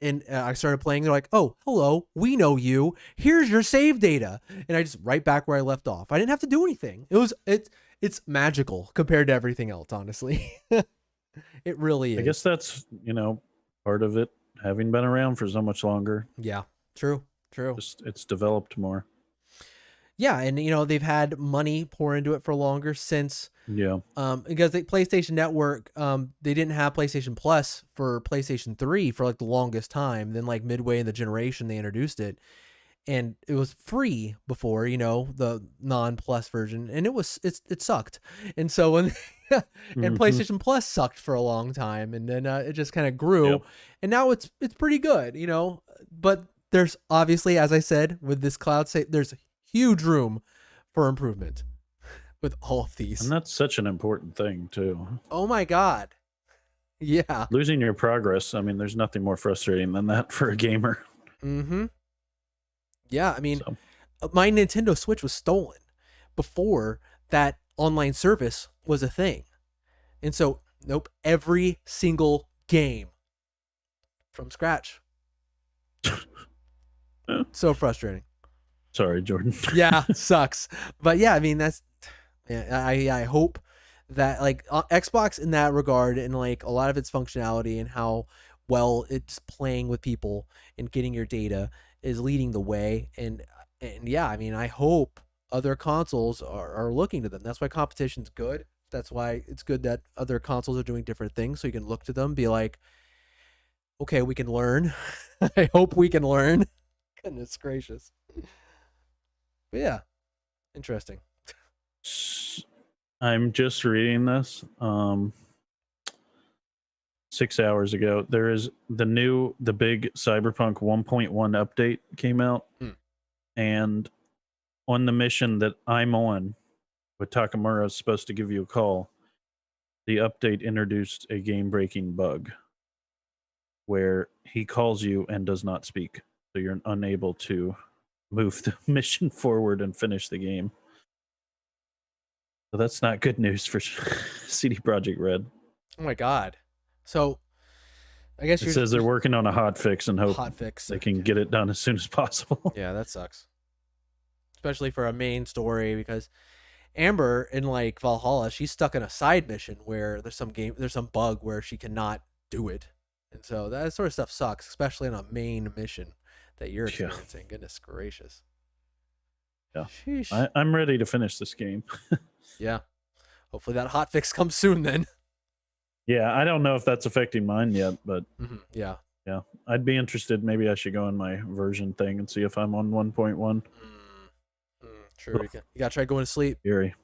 and I started playing. They're like, oh, hello, we know you. Here's your save data. And I just right back where I left off. I didn't have to do anything. It's magical compared to everything else, honestly. It really is. I guess that's, part of it having been around for so much longer. Yeah, true. It's developed more. Yeah, and they've had money pour into it for longer since Yeah. because the PlayStation Network, they didn't have PlayStation Plus for PlayStation 3 for like the longest time. Then like midway in the generation they introduced it, and it was free before, the non-plus version, and it sucked. And so when and Hmm. PlayStation Plus sucked for a long time, and then it just kind of Yep. grew, and now it's pretty good, but there's obviously, as I said, with this cloud save, there's huge room for improvement with all of And these. that's such an important thing too. Oh my god. Yeah. Losing your progress. I mean, there's nothing more frustrating than that for a gamer. Mm-hmm. Yeah, I mean, So my Nintendo Switch was stolen before that online service was a thing. And so, nope, every single game from scratch. yeah. So frustrating. Sorry, Jordan. Yeah, sucks. But yeah, I mean, I hope that like Xbox in that regard, and like a lot of its functionality and how well it's playing with people and getting your data is leading the way. And yeah, I mean, I hope other consoles are looking to them. That's why competition's good. That's why it's good that other consoles are doing different things, so you can look to them, be like, okay, we can learn. I hope we can learn. Goodness gracious. But yeah, interesting. I'm just reading this 6 hours ago. There is the big Cyberpunk 1.1 update came out, and on the mission that I'm on, with Takamura is supposed to give you a call. The update introduced a game-breaking bug where he calls you and does not speak, so you're unable to move the mission forward and finish the game. So that's not good news for CD Projekt Red. Oh my god. So I guess It says they're working on a hot fix and hope hot fix. they can get it done as soon as possible. Yeah, that sucks. Especially for a main story, because Amber in like Valhalla, she's stuck in a side mission where there's some bug where she cannot do it. And so that sort of stuff sucks, especially on a main mission that you're Yeah. experiencing. Goodness gracious. Yeah. Sheesh. I'm ready to finish this game. Yeah. Hopefully that hot fix comes soon then. Yeah, I don't know if that's affecting mine yet, but Yeah. yeah, I'd be interested. Maybe I should go on my version thing and see if I'm on 1.1. True. You gotta try going to sleep. Eerie.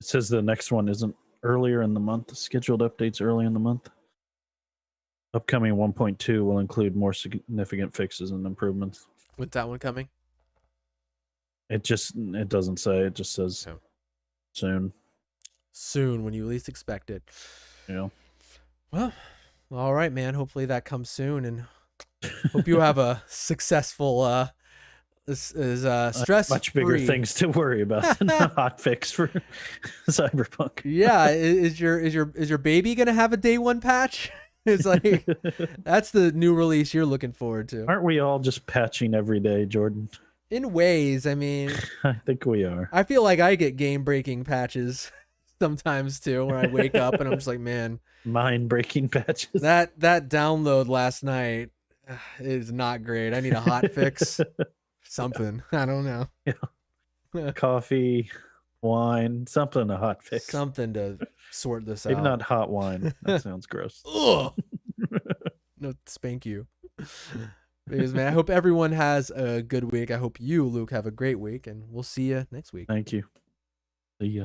It says the next one isn't earlier in the month. Scheduled updates early in the month. Upcoming 1.2 will include more significant fixes and improvements. When's that one coming? It doesn't say. It just says soon. Soon, when you least expect it. Yeah. Well, all right, man. Hopefully that comes soon, and hope you have a successful stress much bigger things to worry about than a hot fix for Cyberpunk. Yeah, is your baby gonna have a day one patch? It's like that's the new release you're looking forward to. Aren't we all just patching every day, Jordan? In ways, I mean, I think we are. I feel like I get game breaking patches sometimes too, where I wake up and I'm just like, man, mind breaking patches. That download last night is not great. I need a hot fix. Something. I don't know. Yeah. Coffee, wine, something, a hot fix. Something to sort this out. Maybe not hot wine. That sounds gross. Ugh. No, spank you. Anyways, man, I hope everyone has a good week. I hope you, Luke, have a great week, and we'll see you next week. Thank you. See ya.